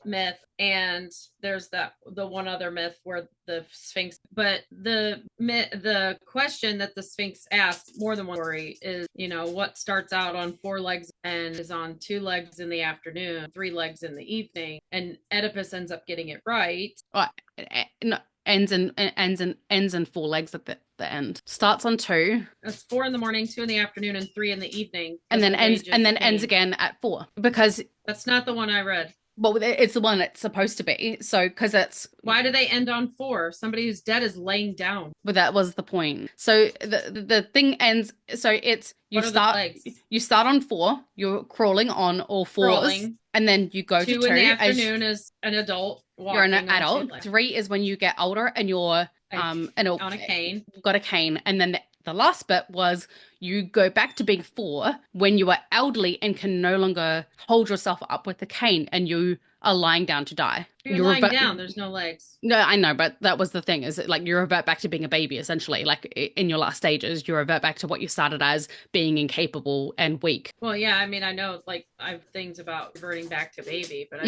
myth, and there's the one other myth where the Sphinx, but the question that the Sphinx asks more than one story is, what starts out on 4 legs and is on 2 legs in the afternoon, 3 legs in the evening, and Oedipus ends up getting it right. Oh, no, ends in 4 legs at the end. Starts on 2. That's 4 in the morning, 2 in the afternoon, and 3 in the evening. And then ends again at 4, because that's not the one I read. Well, it's the one it's supposed to be. So, because it's why do they end on 4? Somebody who's dead is laying down. But that was the point. So the thing ends. So it's you start on 4. You're crawling on all 4s, and then you go to 2 in the afternoon as an adult. You're an adult. 3 is when you get older and you're on a cane. You've got a cane, and then the last bit was you go back to being 4 when you are elderly and can no longer hold yourself up with the cane, and you are lying down to die. You're lying down. There's no legs. No, I know, but that was the thing, is like you revert back to being a baby, essentially. Like in your last stages, you revert back to what you started as, being incapable and weak. Well, yeah, I mean, I know, like, I have things about reverting back to baby, but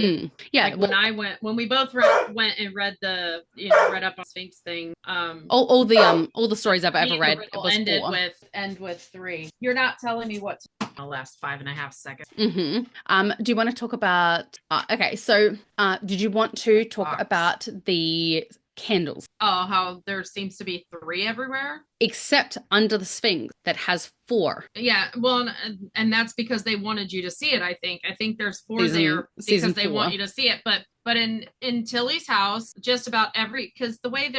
yeah, like, when we both went and read read up on Sphinx thing, all the stories I've ever read was ended 4. End with 3. You're not telling me what to the last 5.5 seconds. Do you want to talk about okay, so did you want to talk about the candles? Oh, how there seems to be 3 everywhere, except under the Sphinx that has 4. Yeah, well, and that's because they wanted you to see it. I think there's 4 there because they want you to see it. But in Tilley's house, just about because the way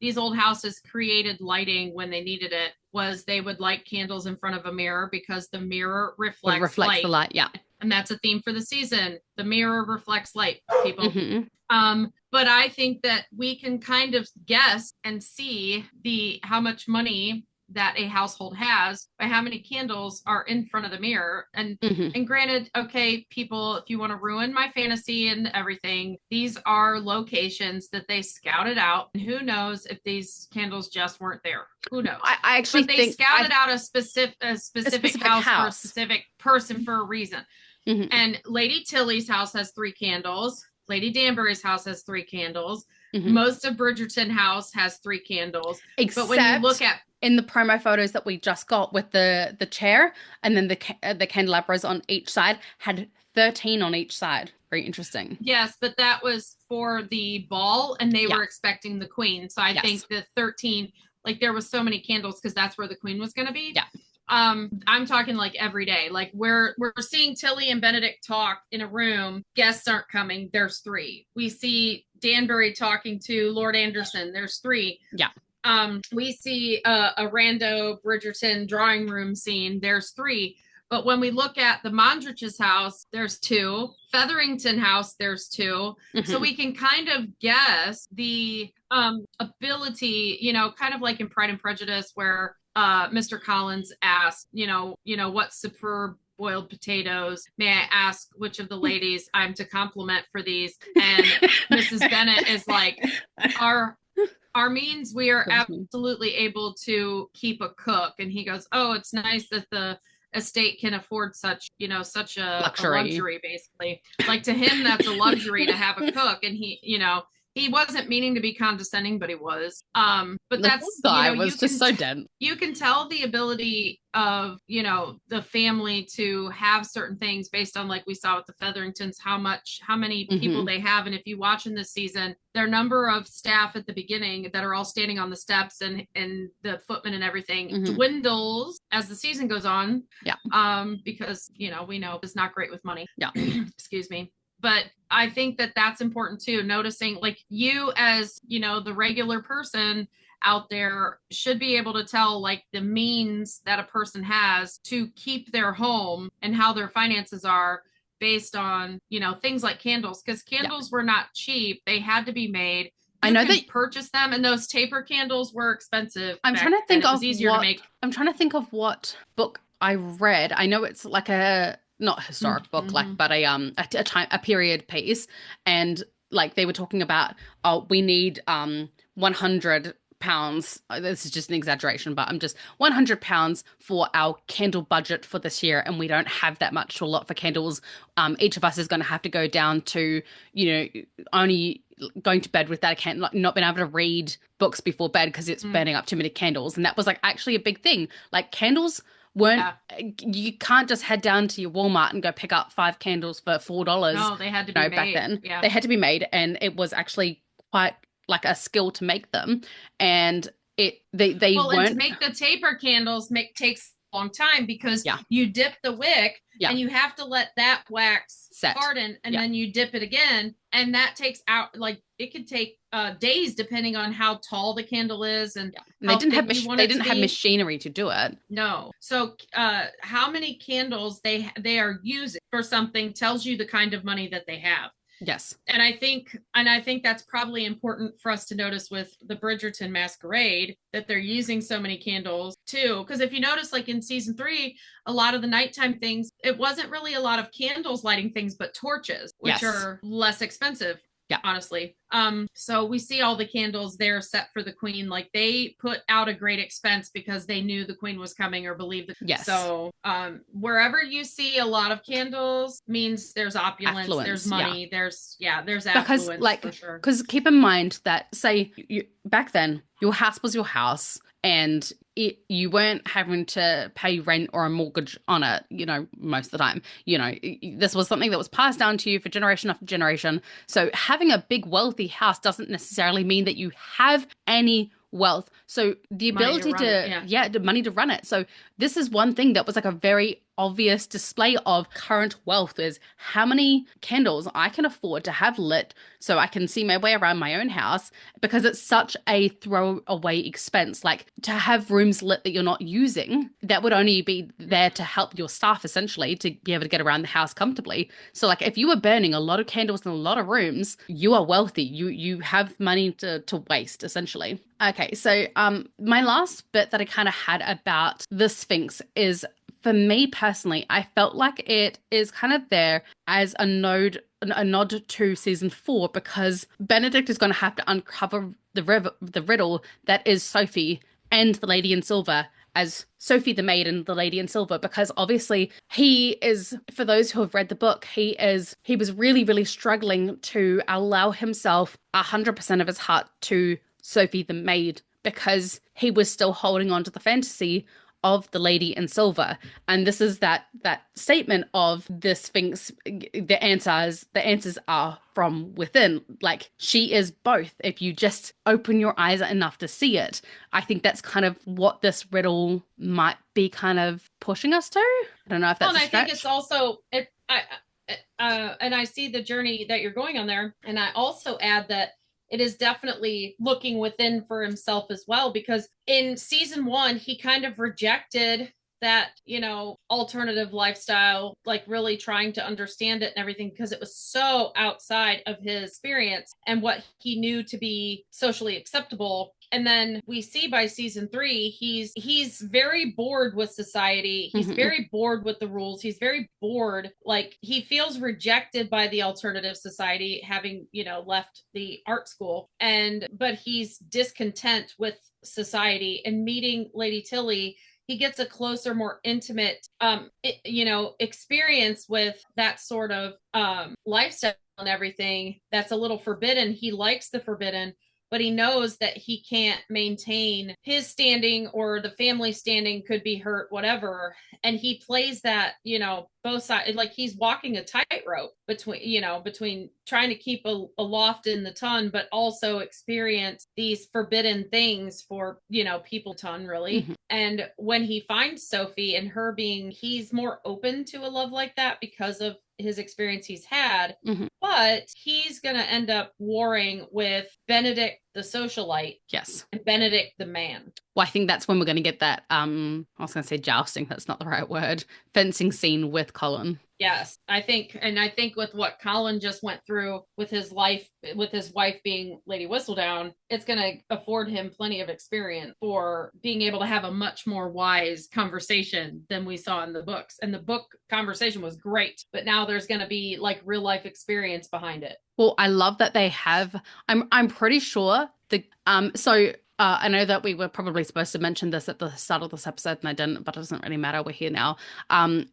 these old houses created lighting when they needed it was they would light candles in front of a mirror, because the mirror reflects light. The light. Yeah, and that's a theme for the season. The mirror reflects light, people. But I think that we can kind of guess and see how much money that a household has by how many candles are in front of the mirror. And granted, okay, people, if you want to ruin my fantasy and everything, these are locations that they scouted out. And who knows if these candles just weren't there? Who knows? I actually but they scouted out a specific house for a specific person for a reason. And Lady Tilley's house has 3 candles. Lady Danbury's house has 3 candles. Most of Bridgerton house has 3 candles. Except but when you look at in the promo photos that we just got with the chair, and then the candelabras on each side had 13 on each side. Very interesting. Yes, but that was for the ball, and they were expecting the queen. So I think the 13, like, there was so many candles because that's where the queen was going to be. Yeah. I'm talking like every day. Like we're seeing Tilley and Benedict talk in a room. Guests aren't coming. There's 3. We see Danbury talking to Lord Anderson. There's 3. Yeah. We see a rando Bridgerton drawing room scene. There's 3. But when we look at the Mondrich's house, there's 2. Featherington house, there's 2. So we can kind of guess the ability, kind of like in Pride and Prejudice, where Mr. Collins asked, what superb boiled potatoes may I ask which of the ladies I'm to compliment for these? And Mrs. Bennet is like, our means, we are absolutely able to keep a cook. And he goes, oh, it's nice that the estate can afford such a luxury, basically. Like, to him, that's a luxury to have a cook. And he, He wasn't meaning to be condescending, but he was. But The poor that's, guy was just so dense. you can tell the ability of, the family to have certain things based on, like we saw with the Featheringtons, how many people they have. And if you watch in this season, their number of staff at the beginning that are all standing on the steps and the footmen and everything dwindles as the season goes on. Yeah. Because, we know it's not great with money. Yeah. Excuse me. But I think that that's important too, noticing, like, you as, the regular person out there should be able to tell, like, the means that a person has to keep their home and how their finances are based on, things like candles, because candles were not cheap. They had to be made. I know that purchase them, and those taper candles were expensive. I'm trying to think of what I'm trying to think of what book I read. I know it's like a not historic book, like, but a period piece, and like they were talking about, oh, we need 100 pounds. This is just an exaggeration, but I'm just 100 pounds for our candle budget for this year, and we don't have that much to allot for candles. Each of us is going to have to go down to, only going to bed without a candle, not being able to read books before bed because it's burning up too many candles. And that was like actually a big thing. Like candles weren't, you can't just head down to your Walmart and go pick up 5 candles for $4. No, they had to be made. Back then. Yeah. They had to be made, and it was actually quite like a skill to make them. And they weren't. And to make the taper candles takes a long time, because you dip the wick and you have to let that wax harden, and then you dip it again, and that takes out, like, it could take days depending on how tall the candle is, and they didn't have machinery to do it. No. So how many candles they are using for something tells you the kind of money that they have. Yes. And I think that's probably important for us to notice with the Bridgerton Masquerade, that they're using so many candles too. Because if you notice, like in season 3, a lot of the nighttime things, it wasn't really a lot of candles lighting things, but torches, which are less expensive. Yeah, honestly. So we see all the candles there set for the queen. Like, they put out a great expense because they knew the queen was coming, or believed that. Yes. So wherever you see a lot of candles means there's opulence, there's money, there's affluence, because, like, for sure. Because keep in mind that, say, back then, your house was your house, and you weren't having to pay rent or a mortgage on it, most of the time. This was something that was passed down to you for generation after generation. So having a big, wealthy house doesn't necessarily mean that you have any wealth. So the ability the money to run it. So this is one thing that was like a very obvious display of current wealth, is how many candles I can afford to have lit so I can see my way around my own house, because it's such a throwaway expense. Like, to have rooms lit that you're not using, that would only be there to help your staff, essentially, to be able to get around the house comfortably. So, like, if you were burning a lot of candles in a lot of rooms, you are wealthy. You have money to waste, essentially. Okay, so my last bit that I kind of had about the Sphinx is, for me personally, I felt like it is kind of there as a nod to season 4, because Benedict is going to have to uncover the riddle that is Sophie and the Lady in Silver, as Sophie the Maid and the Lady in Silver, because obviously he is, for those who have read the book, he was really, really struggling to allow himself 100% of his heart to Sophie the Maid, because he was still holding on to the fantasy of the Lady in Silver. And this is that statement of the Sphinx, the answers are from within. Like, she is both, if you just open your eyes enough to see it. I think that's kind of what this riddle might be kind of pushing us to. I don't know if that's a stretch. I think it's also, and I see the journey that you're going on there. And I also add that it is definitely looking within for himself as well, because in season 1, he kind of rejected that, alternative lifestyle, like really trying to understand it and everything, because it was so outside of his experience and what he knew to be socially acceptable. And then we see by season 3, he's very bored with society. He's very bored with the rules. He's very bored. Like, he feels rejected by the alternative society, having, left the art school. But he's discontent with society, and meeting Lady Tilley, he gets a closer, more intimate, experience with that sort of lifestyle and everything that's a little forbidden. He likes the forbidden, but he knows that he can't maintain his standing, or the family standing could be hurt, whatever. And he plays that, both sides, like he's walking a tightrope between trying to keep aloft in the ton, but also experience these forbidden things for, people ton, really. Mm-hmm. And when he finds Sophie and her being, he's more open to a love like that because of his experience he's had. Mm-hmm. But he's going to end up warring with Benedict the socialite. Yes. And Benedict the man. Well, I think that's when we're going to get that, I was going to say jousting, that's not the right word, fencing scene with Colin. Yes, I think with what Colin just went through with his life, with his wife being Lady Whistledown, it's going to afford him plenty of experience for being able to have a much more wise conversation than we saw in the books. And the book conversation was great, but now there's going to be like real life experience behind it. Well, I love that they have, I'm pretty sure I know that we were probably supposed to mention this at the start of this episode and I didn't, but it doesn't really matter. We're here now.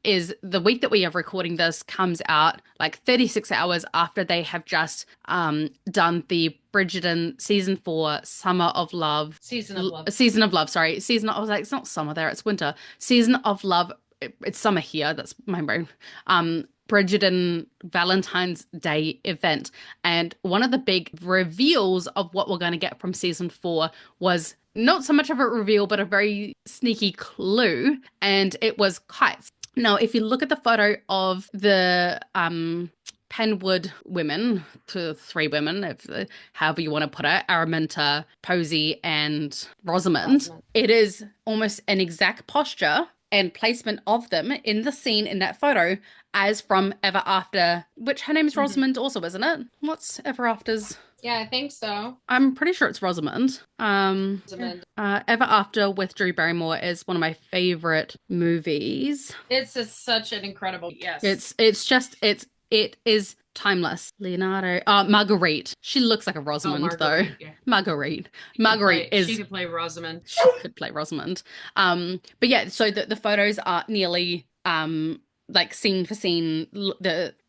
Is the week that we are recording this comes out like 36 hours after they have just done the Bridgerton season 4 Summer of Love. Season of Love. Season of Love, sorry. I was like, it's not summer there, it's winter. Season of Love. It's summer here. That's my brain. Bridgerton Valentine's Day event. And one of the big reveals of what we're going to get from season 4 was not so much of a reveal, but a very sneaky clue. And it was kites. Now, if you look at the photo of the Penwood women, to 3 women, if however you want to put it, Araminta, Posey, and Rosamond, it is almost an exact posture and placement of them in the scene in that photo as from Ever After, which her name is Rosamond also, isn't it? What's Ever After's? Yeah, I think so. I'm pretty sure it's Rosamond. Rosamond. Ever After with Drew Barrymore is one of my favorite movies. It's just such an incredible, yes. It is timeless. Marguerite. She looks like a Rosamond, though. Yeah. Marguerite. She could play Rosamond. She could play Rosamond. But yeah, so the photos are nearly like scene for scene.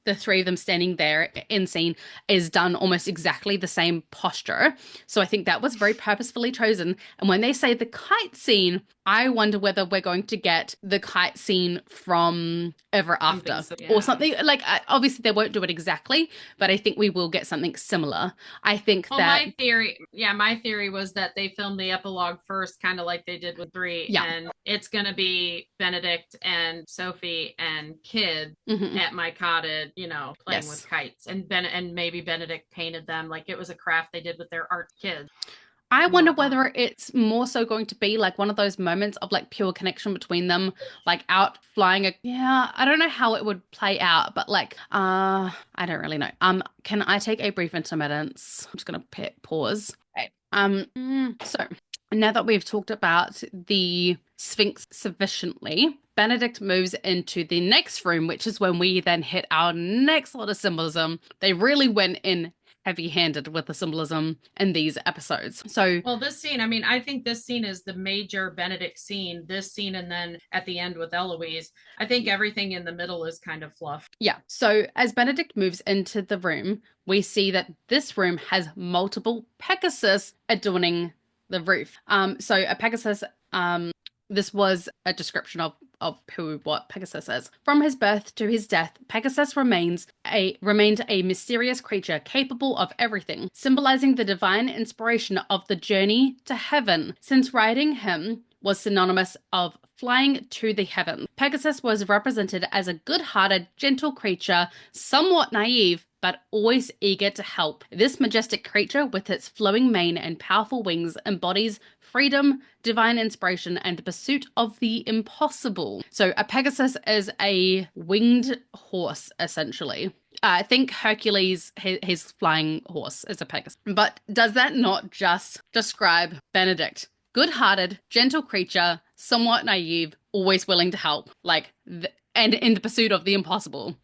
The 3 of them standing there in scene is done almost exactly the same posture. So I think that was very purposefully chosen. And when they say the kite scene, I wonder whether we're going to get the kite scene from Ever After or something. Like, obviously they won't do it exactly, but I think we will get something similar. I think my theory was that they filmed the epilogue first, kind of like they did with 3. Yeah. And it's going to be Benedict and Sophie and Kid at my cottage, playing with kites, and maybe Benedict painted them, like it was a craft they did with their art kids. I wonder whether it's more so going to be like one of those moments of like pure connection between them, like out flying. I don't know how it would play out, but like, I don't really know. Can I take a brief intermittence? I'm just going to pause. Okay. So now that we've talked about the Sphinx sufficiently, Benedict moves into the next room, which is when we then hit our next lot of symbolism. They really went in heavy-handed with the symbolism in these episodes. So, this scene, I think this scene is the major Benedict scene. This scene, and then at the end with Eloise, I think everything in the middle is kind of fluff. Yeah. So as Benedict moves into the room, we see that this room has multiple Pegasus adorning the roof. So a Pegasus, this was a description of what Pegasus is. From his birth to his death, Pegasus remained a mysterious creature capable of everything, symbolizing the divine inspiration of the journey to heaven, since riding him was synonymous of flying to the heavens. Pegasus was represented as a good-hearted, gentle creature, somewhat naive, but always eager to help. This majestic creature, with its flowing mane and powerful wings, embodies freedom, divine inspiration, and the pursuit of the impossible. So a Pegasus is a winged horse, essentially. I think Hercules, his flying horse, is a Pegasus. But does that not just describe Benedict? Good-hearted, gentle creature, somewhat naive, always willing to help, and in the pursuit of the impossible.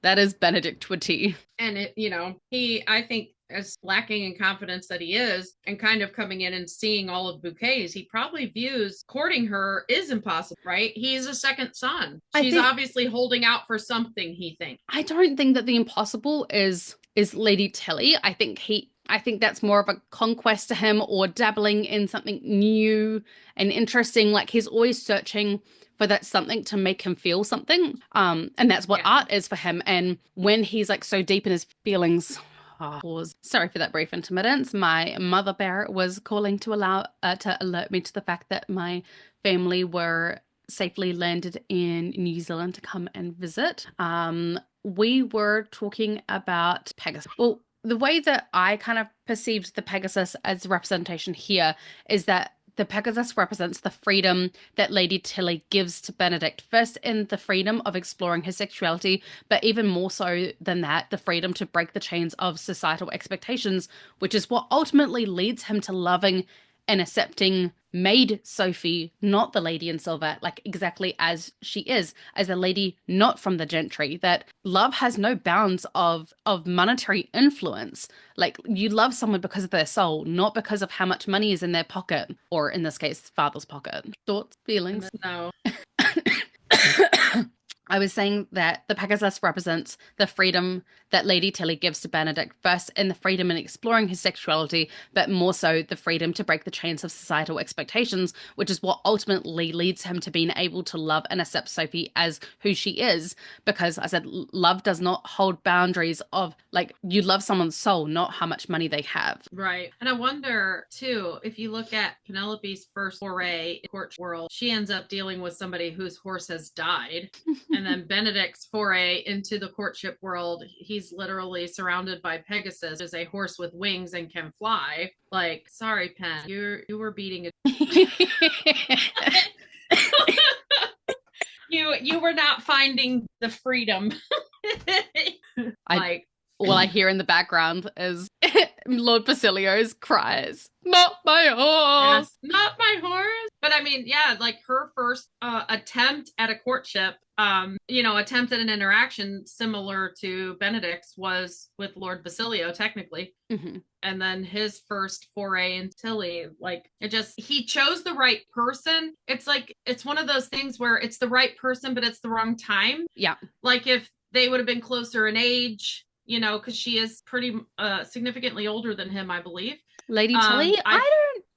That is Benedict to a T. And I think as lacking in confidence that he is, and kind of coming in and seeing all of Bouquet's, he probably views courting her is impossible, right? He's a second son. She's obviously holding out for something, he thinks. I don't think that the impossible is Lady Tilley. I think that's more of a conquest to him, or dabbling in something new and interesting. Like, he's always searching for that something to make him feel something. And that's what art is for him. And when he's like so deep in his feelings, sorry for that brief intermittence. My mother bear was calling to alert me to the fact that my family were safely landed in New Zealand to come and visit. We were talking about Pegasus. Well, the way that I kind of perceived the Pegasus as representation here is that the Pegasus represents the freedom that Lady Tilley gives to Benedict, first in the freedom of exploring his sexuality, but even more so than that, the freedom to break the chains of societal expectations, which is what ultimately leads him to loving and accepting Maid Sophie, not the lady in silver, like exactly as she is, as a lady not from the gentry. That love has no bounds of monetary influence. Like, you love someone because of their soul, not because of how much money is in their pocket, or in this case, father's pocket. Thoughts, feelings? No. I was saying that the Pegasus represents the freedom that Lady Tilley gives to Benedict, first in the freedom in exploring his sexuality, but more so the freedom to break the chains of societal expectations, which is what ultimately leads him to being able to love and accept Sophie as who she is. Because I said, love does not hold boundaries of, like, you love someone's soul, not how much money they have. Right. And I wonder, too, if you look at Penelope's first foray in the court world, she ends up dealing with somebody whose horse has died. And then Benedict's foray into the courtship world, he's literally surrounded by Pegasus, is a horse with wings and can fly. Like, sorry, Pen, you were beating it. You were not finding the freedom. All I hear in the background is Lord Basilio's cries, "Not my horse!" Yes, not my horse. But I mean, yeah, like her first attempt at a courtship, attempt at an interaction similar to Benedict's was with Lord Basilio, technically. Mm-hmm. And then his first foray in Tilley, like, he chose the right person. It's like, it's one of those things where it's the right person, but it's the wrong time. Yeah. Like, if they would have been closer in age, because she is pretty significantly older than him, I believe. Lady Tilley?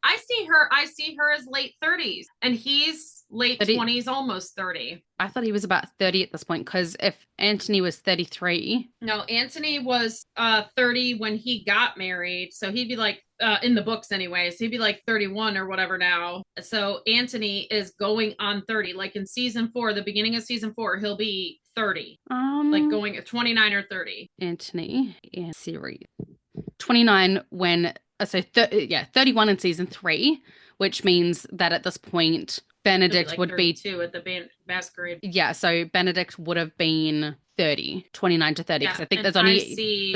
I see her as late 30s, and he's late 20s, almost 30. I thought he was about 30 at this point, because if Antony was 33. No, Antony was 30 when he got married, so he'd be like, in the books anyways, he'd be like 31 or whatever now. So Antony is going on 30. Like in season 4, the beginning of season 4, he'll be 30. Like going at 29 or 30. Antony and series 29 when 31 in season 3, which means that at this point Benedict would be 2 at the masquerade. Yeah, so Benedict would have been 30, 29 to 30. Because I think there's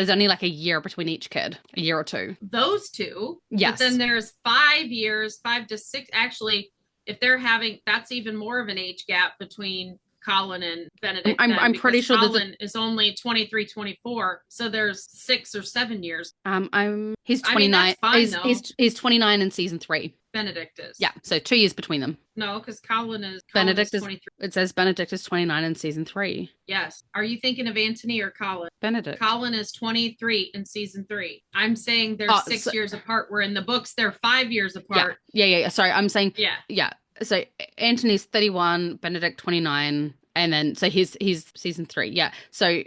only like a year between each kid, a year or two. Those two. Yes. But then there's 5 years, 5 to 6. Actually, if they're having, that's even more of an age gap between Colin and Benedict. I'm pretty sure Colin is only 23, 24. So there's 6 or 7 years. He's 29. I mean, that's fine, he's 29 in season 3. Benedict is. Yeah, so 2 years between them. No, because Colin is 23. It says Benedict is 29 in season 3. Yes. Are you thinking of Antony or Colin? Benedict. Colin is 23 in season 3. I'm saying they're 6 years apart, where in the books they're 5 years apart. Yeah. Sorry, I'm saying. Yeah. So Antony's 31, Benedict 29. And then, so he's season 3. Yeah. So,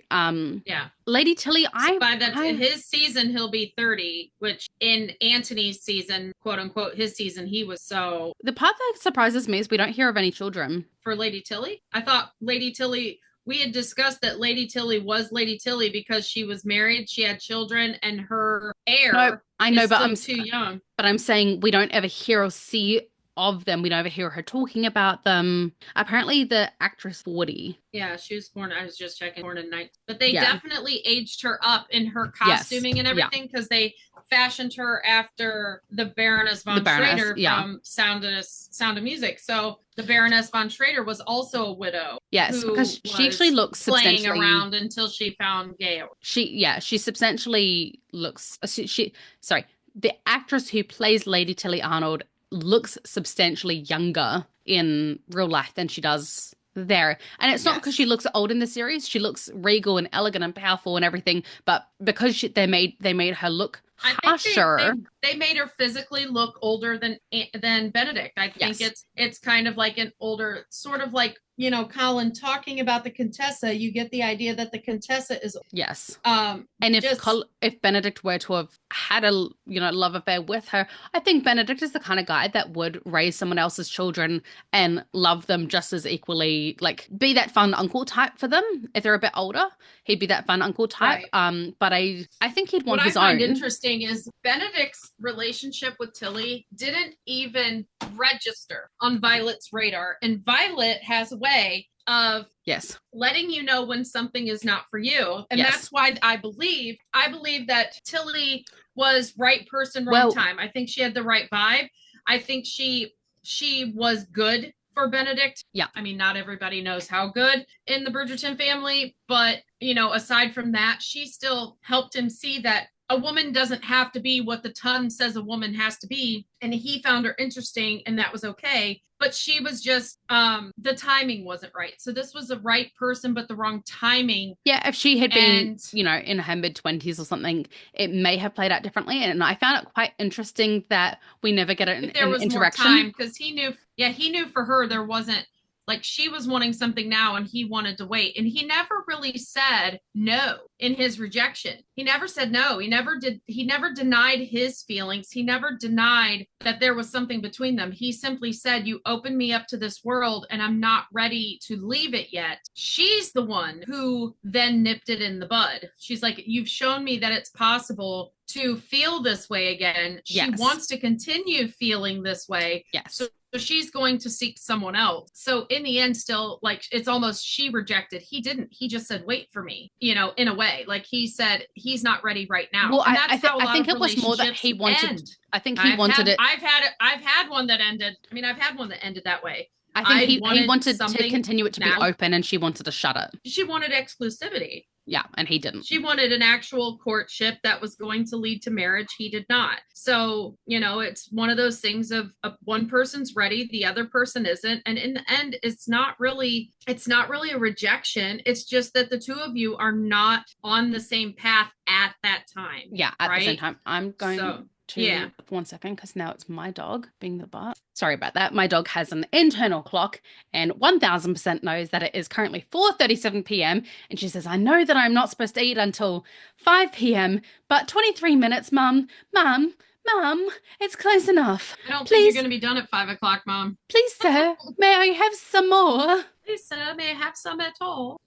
Lady Tilley, by his season, he'll be 30, which in Antony's season, quote unquote, his season, he was so. The part that surprises me is we don't hear of any children. For Lady Tilley? I thought Lady Tilley, we had discussed that Lady Tilley was Lady Tilley because she was married, she had children, and her heir I know, but I'm too young. But I'm saying we don't ever hear or see of them. We don't overhear her talking about them. Apparently, the actress 40. Yeah, she was born. I was just checking, born in 19. But they Yeah. definitely aged her up in her Yes. costuming and Yeah. everything because they fashioned her after the Baroness The von Baroness. Schrader Yeah. from Sound of Music. So the Baroness von Schrader was also a widow Yes, who because she actually was looks playing substantially. around until she found Gale. She substantially looks. Sorry, the actress who plays Lady Tilly Arnold looks substantially younger in real life than she does there. And it's not because she Yes. looks old in the series. She looks regal and elegant and powerful and everything, but because they made her look I think harsher. they made her physically look older than Benedict. I think Yes. it's kind of like an older, sort of like, you know, Colin talking about the Contessa. You get the idea that the Contessa is Yes. um And just if Benedict were to have had a love affair with her, I think Benedict is the kind of guy that would raise someone else's children and love them just as equally, like be that fun uncle type for them. If they're a bit older, he'd be that fun uncle type. right. But I think he'd What want I his find own. interesting is Benedict's relationship with Tilly didn't even register on Violet's radar. And Violet has a way of Yes. letting you know when something is not for you. And Yes. that's why I believe that Tilly was right person, wrong Well, time. I think she had the right vibe. I think she was good for Benedict. yeah. I mean, not everybody knows how good in the Bridgerton family, but you know, aside from that, she still helped him see that a woman doesn't have to be what the ton says a woman has to be. And he found her interesting, and that was okay. But she was just the timing wasn't right. So this was the right person, but the wrong timing. Yeah, if she had been, And in her mid-20s or something, it may have played out differently. And I found it quite interesting that we never get if there an was more time, interaction. because he knew for her there wasn't, like, she was wanting something now and he wanted to wait. And he never really said no in his rejection. He never said no. He never denied his feelings. He never denied that there was something between them. He simply said, you opened me up to this world and I'm not ready to leave it yet. She's the one who then nipped it in the bud. She's like, you've shown me that it's possible to feel this way again. She Yes. wants to continue feeling this way. Yes. So she's going to seek someone else. So in the end, still, like, it's almost she rejected. He didn't. He just said, wait for me, in a way. Like, he said he's not ready right now. Well, And that's how a I lot think of it was more that relationships he wanted. end. I think he wanted it. I've had one that ended. I mean, I've had one that ended that way. I think he wanted to something continue it to be now. open, and she wanted to shut it. She wanted exclusivity. Yeah, and he didn't. She wanted an actual courtship that was going to lead to marriage. He did not. So, it's one of those things of one person's ready, the other person isn't. And in the end, it's not really a rejection. It's just that the two of you are not on the same path at that time. Yeah, at right? the same time. I'm going to 1 second, because now it's my dog being the butt. Sorry about that. My dog has an internal clock and 1000% knows that it is currently 4:37 p.m. And she says, I know that I'm not supposed to eat until 5 p.m., but 23 minutes, Mum, it's close enough. I don't Please, think you're going to be done at 5 o'clock, Mom. Please, sir, may I have some more? Please, sir, may I have some at all?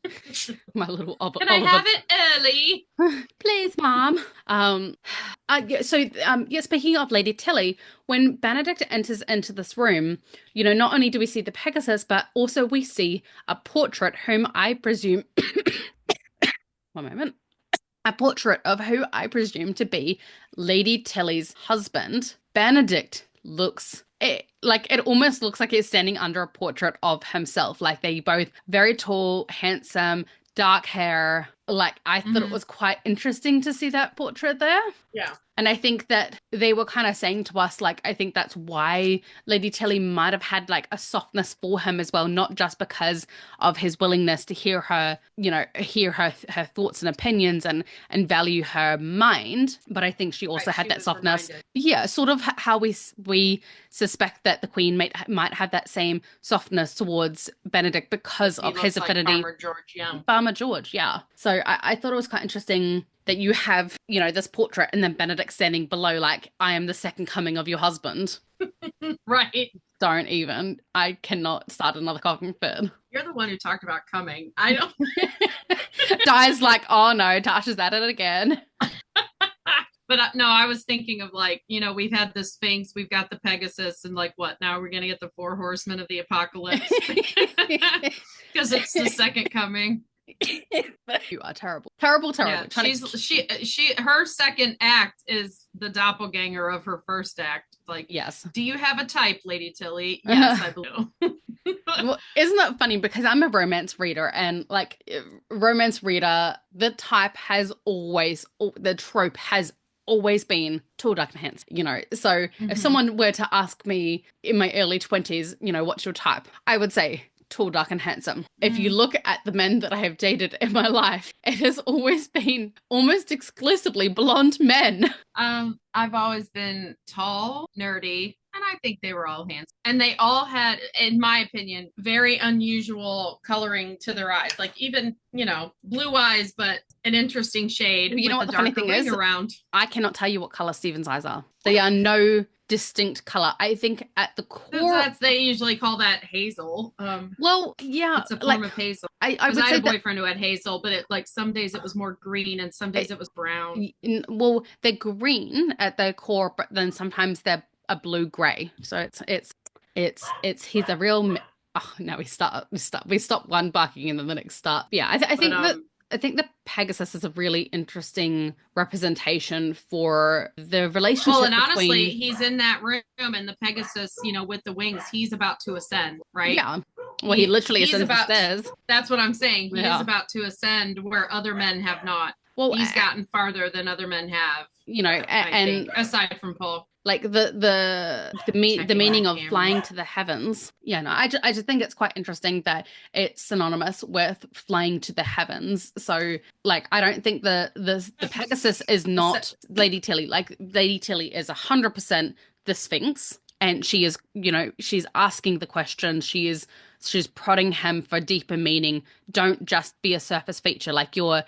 My little Oliver. Can I have it early? Please, Mom. Speaking of Lady Tilley, when Benedict enters into this room, not only do we see the Pegasus, but also we see a portrait whom I presume one moment. A portrait of who I presume to be Lady Tilley's husband. Benedict looks it almost looks like he's standing under a portrait of himself. Like, they both very tall, handsome, dark hair. Like, I thought it was quite interesting to see that portrait there. Yeah. And I think that they were kind of saying to us, like, I think that's why Lady Tilley might have had, like, a softness for him as well, not just because of his willingness to hear her, hear her thoughts and opinions and value her mind, but I think she also had that softness. Reminded. Yeah, sort of how we suspect that the Queen might have that same softness towards Benedict because of his affinity. Farmer George, yeah. So I thought it was quite interesting that you have, this portrait and then Benedict standing below, like, I am the second coming of your husband. Right. Don't even. I cannot start another coughing fit. You're the one who talked about coming. I don't. Di's like, oh no, Tasha's at it again. But no, I was thinking of like, we've had the Sphinx, we've got the Pegasus, and like what? Now we're gonna get the four horsemen of the apocalypse because it's the second coming. You are terrible, terrible, Yeah, terrible. her second act is the doppelganger of her first act. Like, Yes. do you have a type, Lady Tilley? Yes, I believe. Well, isn't that funny? Because I'm a romance reader, and like romance reader, the trope has always been tall, dark, and handsome. So if someone were to ask me in my early 20s, what's your type? I would say tall, dark, and handsome. If you look at the men that I have dated in my life, it has always been almost exclusively blonde men. I've always been tall, nerdy, and I think they were all handsome. And they all had, in my opinion, very unusual coloring to their eyes. Like even, blue eyes, but an interesting shade. Well, you know what the funny thing is? Around. I cannot tell you what color Steven's eyes are. They are no distinct color. I think at the core, they usually call that hazel. Well, yeah, it's a form of hazel. I would say had a boyfriend who had hazel, but some days it was more green and some days it was brown. Well, they're green at their core, but then sometimes they're a blue gray. So he's a real. Oh, now we stop one barking and then the next start. Yeah, I think the Pegasus is a really interesting representation for the relationship. Well, and honestly, he's in that room, and the Pegasus, with the wings, he's about to ascend, right? Yeah. Well, he literally ascends the stairs. That's what I'm saying. He is about to ascend where other men have not. Well, he's gotten farther than other men have. And aside from Paul. Like the meaning of flying to the heavens. Yeah, no, I just think it's quite interesting that it's synonymous with flying to the heavens. So like, I don't think the Pegasus is not Lady Tilley. Like Lady Tilley is 100% the Sphinx, and she is, she's asking the question. She's prodding him for deeper meaning. Don't just be a surface feature. Like and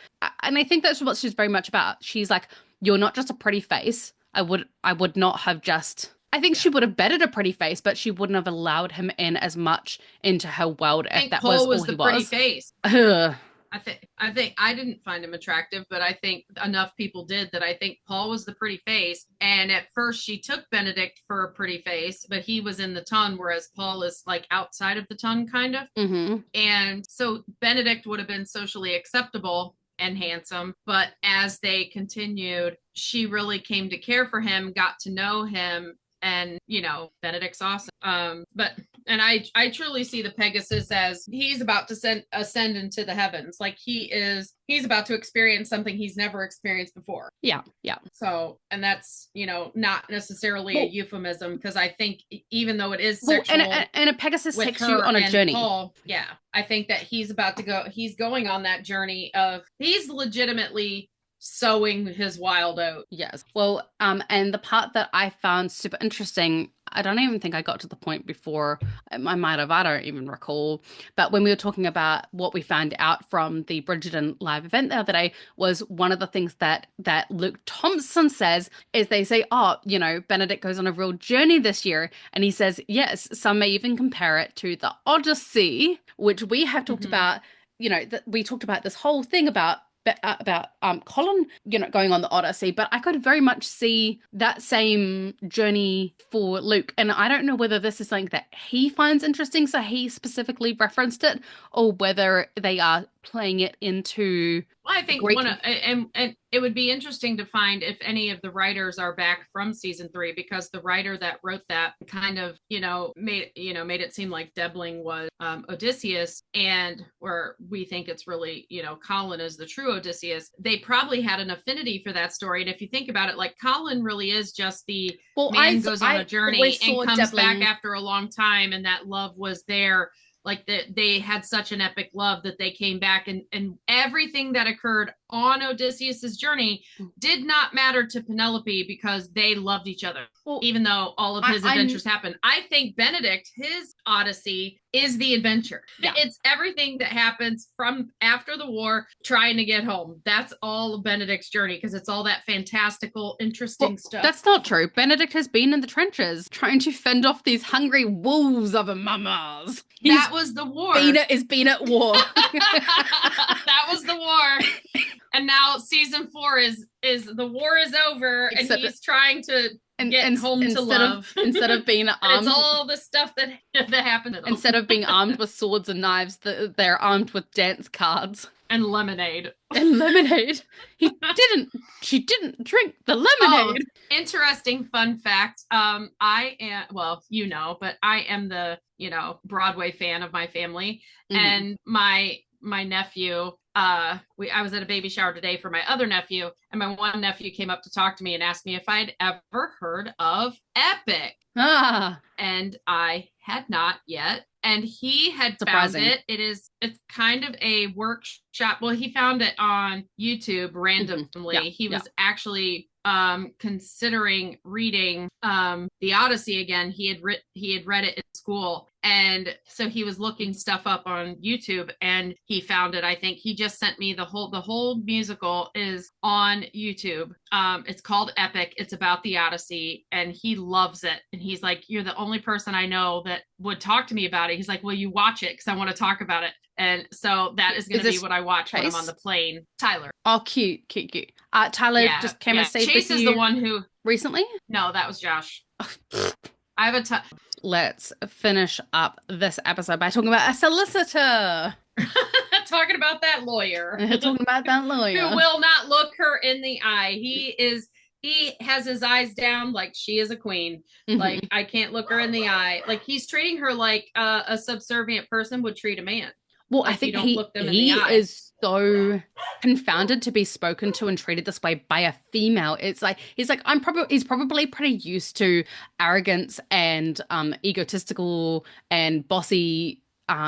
I think that's what she's very much about. She's like, you're not just a pretty face. I would not have just. I think she would have bettered a pretty face, but she wouldn't have allowed him in as much into her world if that was all he was. Pretty face. I think I didn't find him attractive, but I think enough people did that I think Paul was the pretty face. And at first she took Benedict for a pretty face, but he was in the ton, whereas Paul is like outside of the ton, kind of. Mm-hmm. And so Benedict would have been socially acceptable and handsome, but as they continued, she really came to care for him, got to know him, and Benedict's awesome. And I truly see the Pegasus as he's about to ascend into the heavens. Like he's about to experience something he's never experienced before. Yeah. So, and that's not necessarily a euphemism, because I think even though it is sexual, and a Pegasus takes you on a journey. Paul, yeah, I think that he's going on that journey of he's legitimately sowing his wild oat. Yes. Well, and the part that I found super interesting, I don't even think I got to the point before. I might have, I don't even recall. But when we were talking about what we found out from the Bridgerton live event the other day, was one of the things that Luke Thompson says is they say, Benedict goes on a real journey this year. And he says, yes, some may even compare it to the Odyssey, which we have talked about, we talked about this whole thing about Colin, going on the Odyssey, but I could very much see that same journey for Luke. And I don't know whether this is something that he finds interesting, so he specifically referenced it, or whether they are playing it into. Well, I think and it would be interesting to find if any of the writers are back from season 3, because the writer that wrote that kind of made it seem like Debling was Odysseus, and where we think it's really Colin is the true Odysseus. They probably had an affinity for that story, and if you think about it, like Colin really is just the man goes on a journey and comes back after a long time, and that love was there. Like they had such an epic love that they came back, and everything that occurred on Odysseus's journey did not matter to Penelope because they loved each other, even though all of his adventures happened. I think Benedict, his Odyssey, is the adventure. Yeah. It's everything that happens from after the war, trying to get home. That's all of Benedict's journey, because it's all that fantastical, interesting stuff. That's not true. Benedict has been in the trenches trying to fend off these hungry wolves of mamas. That was the war. Been at war. That was the war. And now season 4 is the war is over, and he's trying to get home to love. Instead of being armed, it's all the stuff that happened to them. Instead of being armed with swords and knives, they're armed with dance cards and lemonade. And lemonade. She didn't drink the lemonade. Oh, interesting fun fact. I am, well, but I am the Broadway fan of my family, and my nephew. I was at a baby shower today for my other nephew, and my one nephew came up to talk to me and asked me if I'd ever heard of Epic. And I had not yet. And he had found it. It's kind of a workshop. Well, he found it on YouTube randomly. Yeah, he was actually considering reading the Odyssey again. He had read it in school, and so he was looking stuff up on YouTube, and he found it. I think he just sent me the whole musical is on YouTube. It's called Epic. It's about the Odyssey, and he loves it. And he's like, "You're the only person I know that would talk to me about it." He's like, "Will you watch it? Because I want to talk about it." And so that is going to be what I watch when I'm on the plane. Tyler. Oh, cute. Tyler just came and stayed with you. Chase is the one who recently. No, that was Josh. I have Let's finish up this episode by talking about a solicitor. Talking about that lawyer. Talking about that lawyer. Who will not look her in the eye. He has his eyes down like she is a queen. Like, I can't look her in the eye. Like, he's treating her like a subservient person would treat a man. Well, like, I think he is so confounded to be spoken to and treated this way by a female. It's like he's probably pretty used to arrogance and egotistical and bossy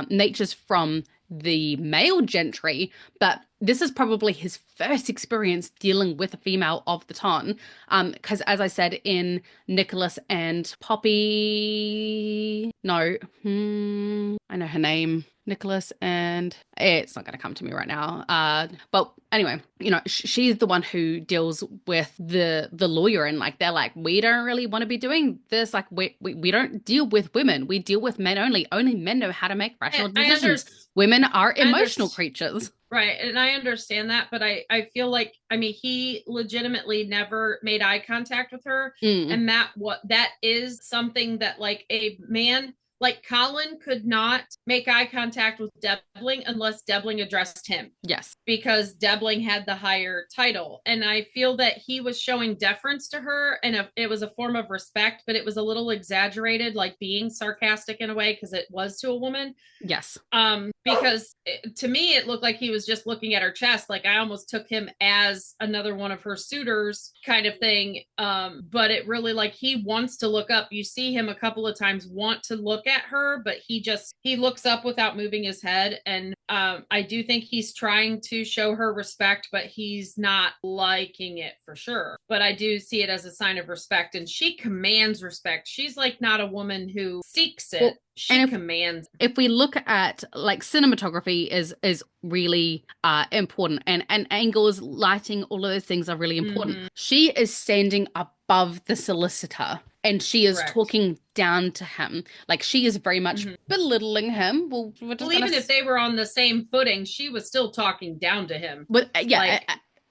natures from the male gentry, but this is probably his first experience dealing with a female of the ton. Because as I said in Nicholas and Poppy, I know her name. Nicholas, and it's not going to come to me right now. But anyway, she's the one who deals with the lawyer, and like they're like, we don't really want to be doing this. Like we don't deal with women. We deal with men only. Only men know how to make rational decisions. Women are emotional creatures. Right, and I understand that, but I feel like, he legitimately never made eye contact with her, and that is something that like a man. Like, Colin could not make eye contact with Debling unless Debling addressed him. Yes. Because Debling had the higher title. And I feel that he was showing deference to her, and it was a form of respect, but it was a little exaggerated, like being sarcastic in a way, because it was to a woman. Yes. Because to me, it looked like he was just looking at her chest. Like, I almost took him as another one of her suitors kind of thing. But it really, like, he wants to look up. You see him a couple of times want to look at her, but he looks up without moving his head. And I do think he's trying to show her respect, but he's not liking it for sure. But I do see it as a sign of respect, and she commands respect. She's like not a woman who seeks it. Well, she commands. If we look at like cinematography is really important, and angles, lighting, all of those things are really important. She is standing above the solicitor, and she is talking down to him. Like, she is very much belittling him. Well, even if they were on the same footing, she was still talking down to him. But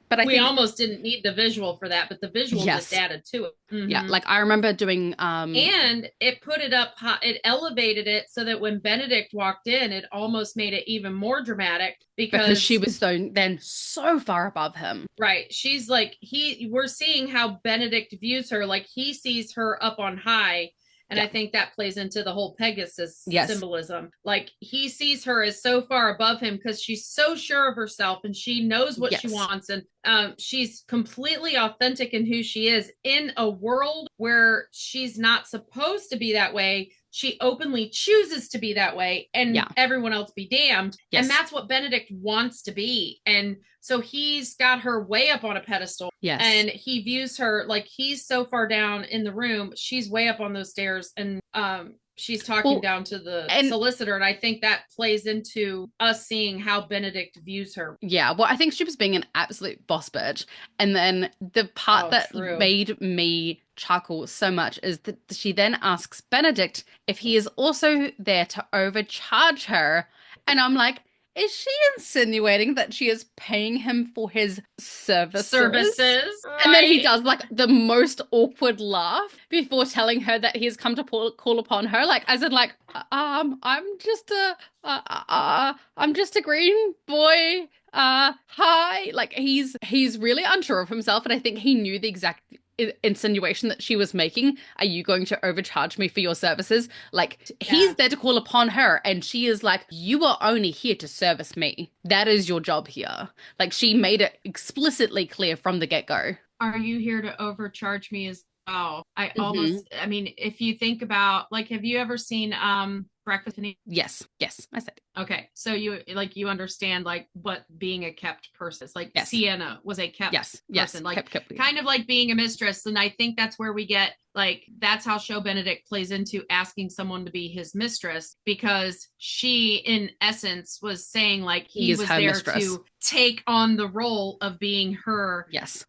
but I think almost didn't need the visual for that, but the visual just added to it. Yeah, like I remember doing and it put it up high, it elevated it so that when Benedict walked in, it almost made it even more dramatic because she was so far above him. Right. She's like, we're seeing how Benedict views her, like he sees her up on high. And I think that plays into the whole Pegasus symbolism. Like, he sees her as so far above him because she's so sure of herself and she knows what she wants. And she's completely authentic in who she is in a world where she's not supposed to be that way. She openly chooses to be that way, and everyone else be damned. Yes. And that's what Benedict wants to be. And so he's got her way up on a pedestal. Yes. And he views her like he's so far down in the room. She's way up on those stairs. And she's talking Well, down to the and solicitor, and I think that plays into us seeing how Benedict views her. yeah, well, I think she was being an absolute boss bitch. And then the part Oh, that true. made me chuckle so much is that she then asks Benedict if he is also there to overcharge her. And I'm like, is she insinuating that she is paying him for his services? Services, And then he right? does like the most awkward laugh before telling her that he has come to call upon her, like as in like, I'm just I'm just a green boy. Hi. Like he's really unsure of himself, and I think he knew the exact insinuation that she was making. Are you going to overcharge me for your services? Like he's Yeah. there to call upon her, and she is like, you are only here to service me. That is your job here. Like she made it explicitly clear from the get-go. Are you here to overcharge me as well? Hmm. I mean, if you think about, like, have you ever seen Breakfast in Yes, yes, I said Okay, so you understand like what being a kept person is. Like yes, Sienna was a kept yes, yes. person, like Kept. kind of like being a mistress. And I think that's where we get like that's how Show Benedict plays into asking someone to be his mistress, because she in essence was saying like He he is was her there mistress. to take on the role of being her Yes.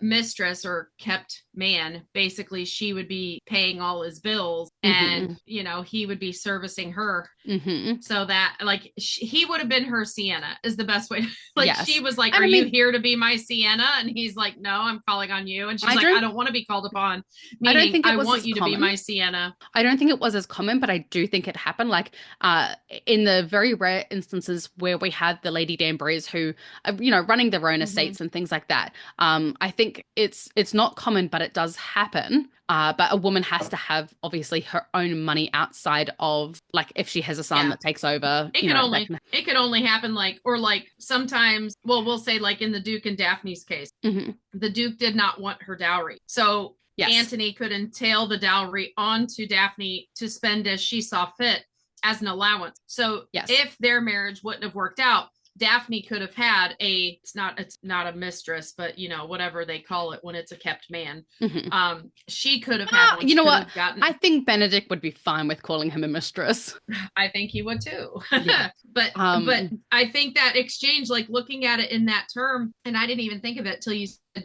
mistress or kept man. Basically she would be paying all his bills, and Hmm. he would be servicing her, Hmm. so that like he would have been her Sienna is the best way. Like she Yes. was like, And are I you mean, here to be my Sienna? And he's like, no, I'm calling on you. And she's I like, I don't don't want to be called upon, I don't meaning think it I was want as you to be common. my Sienna. I don't think it was as common, but I do think it happened. Like, in the very rare instances where we had the Lady Danburys who, running their own Mm-hmm. estates and things like that. I think it's not common, but it does happen. But a woman has to have obviously her own money outside of like if she has a son Yeah, that takes over, it could that only can. it could only happen like, or like sometimes, well, we'll say like in the Duke and Daphne's case, Hmm. the Duke did not want her dowry, so Yes. Antony could entail the dowry onto Daphne to spend as she saw fit as an allowance. So Yes. if their marriage wouldn't have worked out, Daphne could have had it's not a mistress, but whatever they call it when it's a kept man. Hmm. She could have had one. You She know could what? have gotten. I think Benedict would be fine with calling him a mistress. I think he would too. Yeah. but I think that exchange, like looking at it in that term, and I didn't even think of it till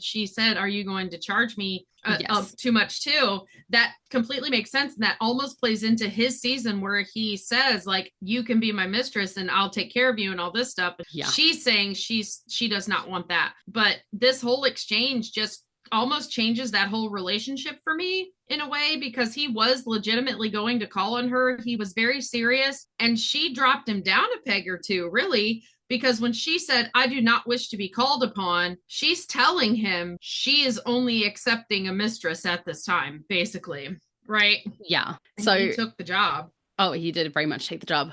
she said, "Are you going to charge me Yes. too much too?" That completely makes sense, and that almost plays into his season where he says, "Like you can be my mistress, and I'll take care of you, and all this stuff." Yeah. She's saying she does not want that, but this whole exchange just almost changes that whole relationship for me in a way, because he was legitimately going to call on her. He was very serious, and she dropped him down a peg or two, really, because when she said, I do not wish to be called upon, she's telling him she is only accepting a mistress at this time, basically. Right. Yeah. And he So, took the job. oh, he did very much take the job.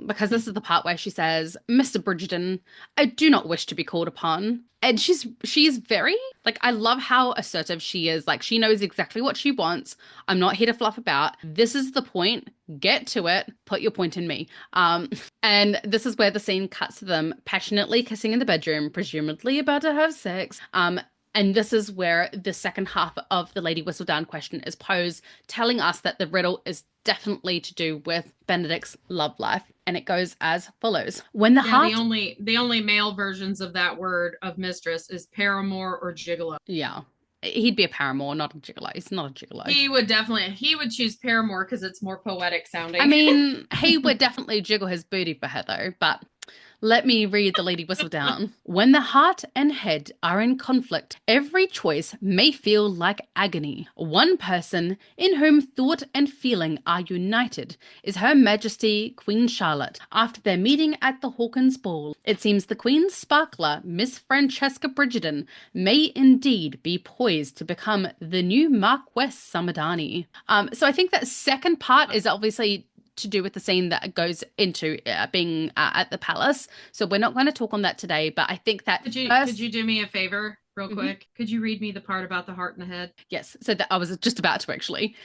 Because this is the part where she says, Mr. Bridgerton, I do not wish to be called upon. And she's very like I love how assertive she is. Like she knows exactly what she wants. I'm not here to fluff about. This is the point. Get to it. Put your point in me. And this is where the scene cuts to them passionately kissing in the bedroom, presumably about to have sex. And this is where the second half of the Lady Whistledown question is posed, telling us that the riddle is definitely to do with Benedict's love life. And it goes as follows. When the Yeah, the heart. only male versions of that word of mistress is paramour or gigolo. Yeah. He'd be a paramour, not a gigolo. He's not a gigolo. He would choose paramour because it's more poetic I sounding. mean, he would definitely jiggle his booty for her, though. But let me read the Lady Whistledown. When the heart and head are in conflict, every choice may feel like agony. One person in whom thought and feeling are united is Her Majesty Queen Charlotte. After their meeting at the Hawkins Ball, it seems the Queen's sparkler, Miss Francesca Bridgerton, may indeed be poised to become the new Marquess Samadani. So I think that second part is obviously to do with the scene that goes into being at the palace. So we're not going to talk on that today, but I think that Could you do me a favor real Mhm. quick? Could you read me the part about the heart and the head? Yes, so that I was just about to actually.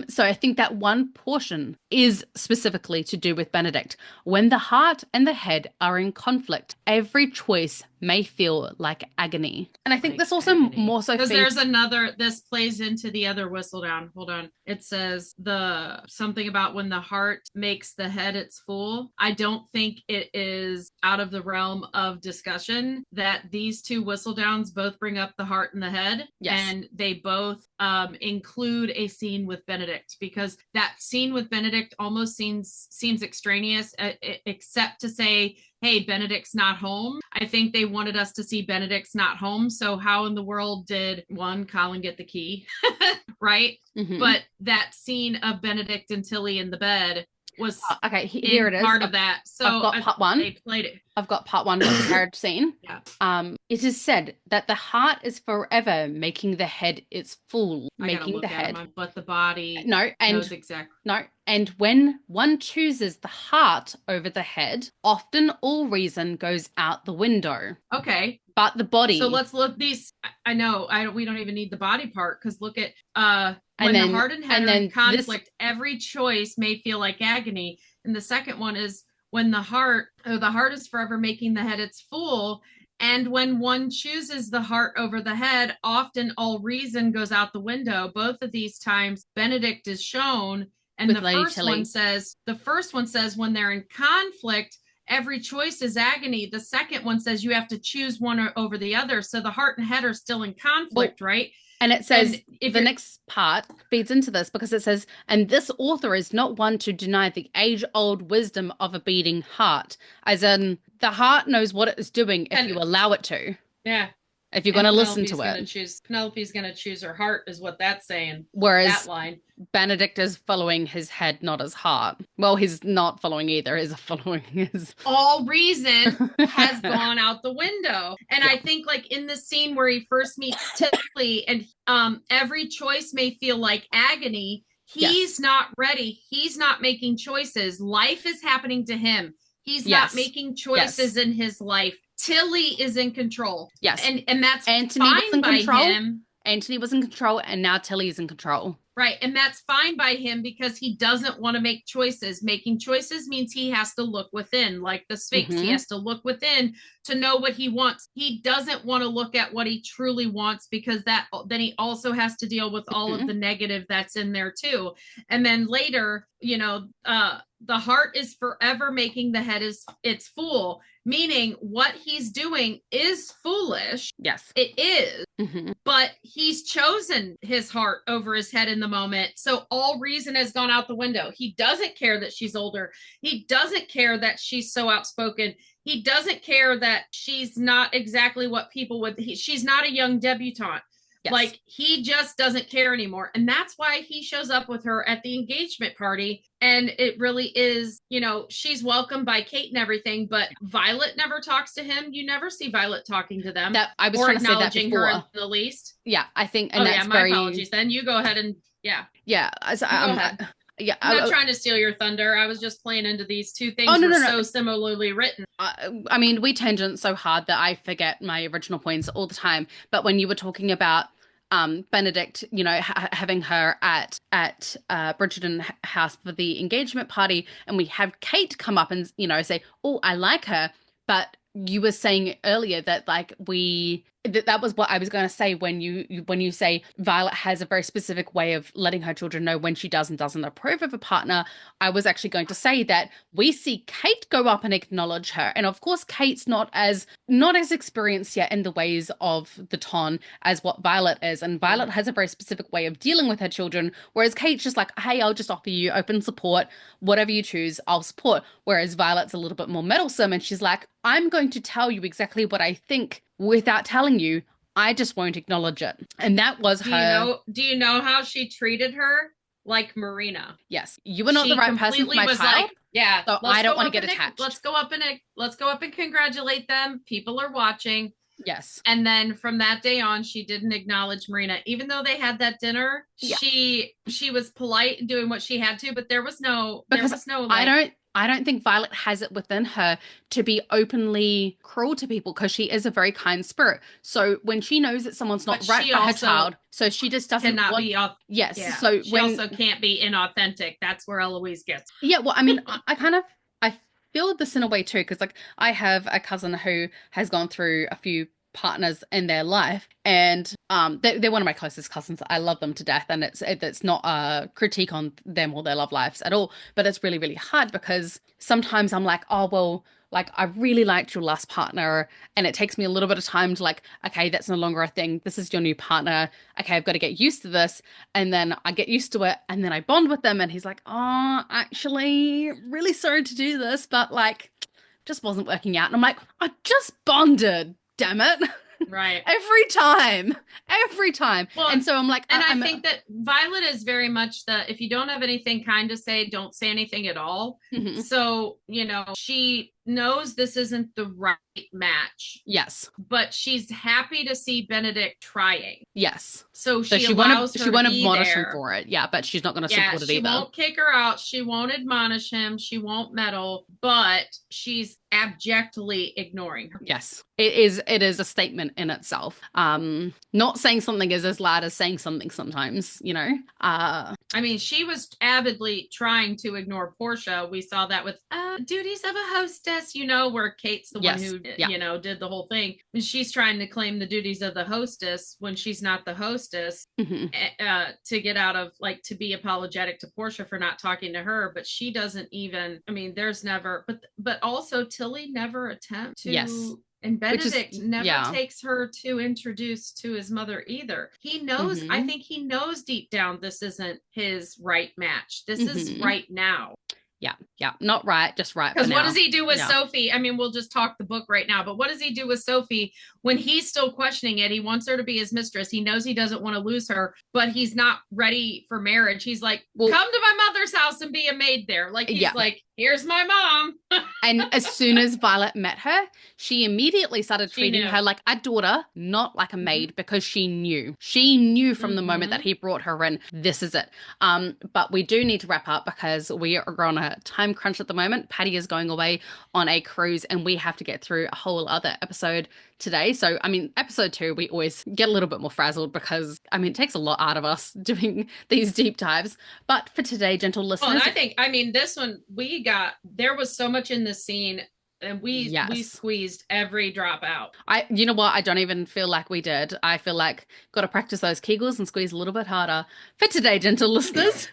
So I think that one portion is specifically to do with Benedict. When the heart and the head are in conflict, every choice may feel like agony. And I think Like this also agony. more so Because there's feeds. another, this plays into the other whistle down. Hold on. It says the something about when the heart makes the head its fool. I don't think it is out of the realm of discussion that these two whistle downs both bring up the heart and the head. Yes. And they both include a scene with Benedict, because that scene with Benedict almost seems extraneous, except to say, hey, Benedict's not home. I think they wanted us to see Benedict's not home. So how in the world did one, Colin get the key? Right? Mm-hmm. But that scene of Benedict and Tilly in the bed was Okay, here it is. part of that. So I've got part one. They played it. I've got part one of the carriage scene. Yeah. It is said that the heart is forever making the head its fool, making the head. But the body No, and knows exactly. no, and when one chooses the heart over the head, often all reason goes out the window. Okay. But the body. So let's look these. I know. We don't even need the body part, because look at when then, the heart and head and are in then conflict, every choice may feel like agony. And the second one is when the heart is forever making the head its fool. And when one chooses the heart over the head, often all reason goes out the window. Both of these times, Benedict is shown. And With the Lady first Tilley. one says when they're in conflict, every choice is agony. The second one says you have to choose one over the other. So the heart and head are still in conflict, right? And it says the next part feeds into this, because it says, and this author is not one to deny the age-old wisdom of a beating heart. As in, the heart knows what it is doing if you allow it to. Yeah. If you're going to listen to it. Penelope's going to choose her heart, is what that's saying. Whereas that line. Benedict is following his head, not his heart. Well, he's not following either. He's following his... All reason has gone out the window. And I think, like, in the scene where he first meets Tilly, and every choice may feel like agony, he's not ready. He's not making choices. Life is happening to him. He's not making choices in his life. Tilly is in control. Yes. And that's Anthony was in control. him. Anthony was in control, and now Tilly is in control. Right. And that's fine by him, because he doesn't want to make choices. Making choices means he has to look within, like the Sphinx. He has to look within to know what he wants. He doesn't want to look at what he truly wants, because then he also has to deal with all of the negative that's in there too. And then later, the heart is forever making the head its fool, meaning what he's doing is foolish. Yes. It is. But he's chosen his heart over his head in the moment. So all reason has gone out the window. He doesn't care that she's older. He doesn't care that she's so outspoken. He doesn't care that she's not exactly what people would. She's not a young debutante. Yes. Like, he just doesn't care anymore. And that's why he shows up with her at the engagement party. And it really is, she's welcomed by Kate and everything, but Violet never talks to him. You never see Violet talking to them. That I was trying to say that before. Her in the least. Yeah, I think, and that's my apologies. Then you go ahead and Yeah. So, go ahead. Yeah, I'm not trying to steal your thunder. I was just playing into these two things so similarly written. I mean, we tangent so hard that I forget my original points all the time. But when you were talking about Benedict, having her at Bridgerton house for the engagement party, and we have Kate come up and say, "Oh, I like her," but you were saying earlier that that was what I was going to say when you say Violet has a very specific way of letting her children know when she does and doesn't approve of a partner. I was actually going to say that we see Kate go up and acknowledge her, and of course Kate's not as experienced yet in the ways of the Ton as what Violet is, and Violet has a very specific way of dealing with her children, whereas Kate's just like, hey, I'll just offer you open support, whatever you choose, I'll support. Whereas Violet's a little bit more meddlesome, and she's like, I'm going to tell you exactly what I think without telling you. I just won't acknowledge it. And that was her. Do you know how she treated her? Like Marina. Yes. You were not the right person for my child. Like, yeah. So I don't want to get attached. Let's go up and congratulate them. People are watching. Yes. And then from that day on, she didn't acknowledge Marina. Even though they had that dinner, she was polite and doing what she had to, but there was no I don't think Violet has it within her to be openly cruel to people, because she is a very kind spirit. So when she knows that someone's not right for her child, so she just doesn't be yes. Yeah. So she also can't be inauthentic. That's where Eloise gets. Yeah, well, I mean, I feel this in a way too, because like I have a cousin who has gone through a few partners in their life, and they're one of my closest cousins. I love them to death, and it's not a critique on them or their love lives at all, but it's really really hard because sometimes I'm like, oh well, like I really liked your last partner, and it takes me a little bit of time to like, okay, that's no longer a thing, this is your new partner, okay, I've got to get used to this, and then I get used to it, and then I bond with them, and he's like, oh, actually really sorry to do this, but like just wasn't working out. And I'm like, I just bonded, damn it. Right. Every time. Every time. Well, and so I'm like, and I think that Violet is very much the, if you don't have anything kind to say, don't say anything at all. Mhm. So, she knows this isn't the right match. Yes. But she's happy to see Benedict trying. Yes. So So she she won't allows her she to won't be admonish him there. for it. Yeah, but she's not going to Yeah, support it she either. won't kick her out. She won't admonish him. She won't meddle, but she's abjectly ignoring her. Yes. It is a statement in itself. Not saying something is as loud as saying something sometimes, you know. I mean, she was avidly trying to ignore Portia. We saw that with duties of a hostess, where Kate's the yes. one who, Yeah. did the whole thing. And she's trying to claim the duties of the hostess when she's not the hostess, Mhm. to get out of, like, to be apologetic to Portia for not talking to her. But she doesn't even, I mean, there's never, but also Tilly never attempts to. Yes. And Benedict never yeah. takes her to introduce to his mother either. He knows, I think he knows deep down this isn't his right match. This is right now. Yeah, yeah. Not right, just right. Because what does he do with Sophie? I mean, we'll just talk the book right now, but what does he do with Sophie when he's still questioning it? He wants her to be his mistress. He knows he doesn't want to lose her, but he's not ready for marriage. He's like, come to my mother's house and be a maid there. Like, he's like, here's my mom. And as soon as Violet met her, she immediately started treating her like a daughter, not like a maid, because she knew. She knew from the moment that he brought her in, this is it. But we do need to wrap up because we are on a time crunch at the moment. Patty is going away on a cruise and we have to get through a whole other episode today. So, I mean, episode 2, we always get a little bit more frazzled because, I mean, it takes a lot out of us doing these deep dives. But for today, gentle listeners. Well, and I think, I mean, this one, there was so much in this scene, and we squeezed every drop out. You know what? I don't even feel like we did. I feel like got to practice those Kegels and squeeze a little bit harder. For today, gentle listeners,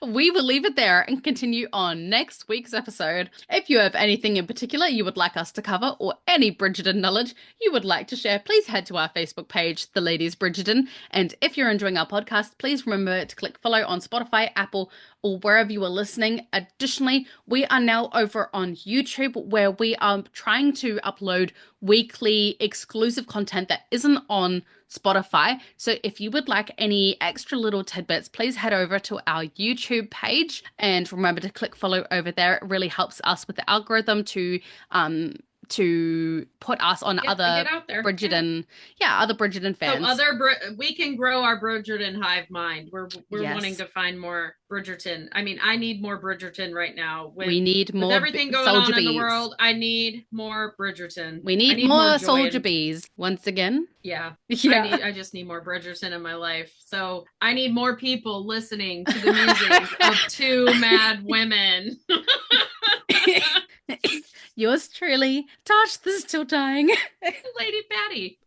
we will leave it there and continue on next week's episode. If you have anything in particular you would like us to cover or any Bridgerton knowledge you would like to share, please head to our Facebook page, The Ladies Bridgerton. And if you're enjoying our podcast, please remember to click follow on Spotify, Apple, or wherever you are listening. Additionally, we are now over on YouTube where we are trying to upload weekly exclusive content that isn't on Spotify. So if you would like any extra little tidbits, please head over to our YouTube page and remember to click follow over there. It really helps us with the algorithm to put us on other Bridgerton, other Bridgerton fans. So we can grow our Bridgerton hive mind. We're wanting to find more Bridgerton. I mean, I need more Bridgerton right now. We need more with everything going on in the world. I need more Bridgerton. We need more soldier bees once again. Yeah. I just need more Bridgerton in my life. So I need more people listening to the musings of two mad women. Yours truly, Tosh the Still Dying, Lady Patty.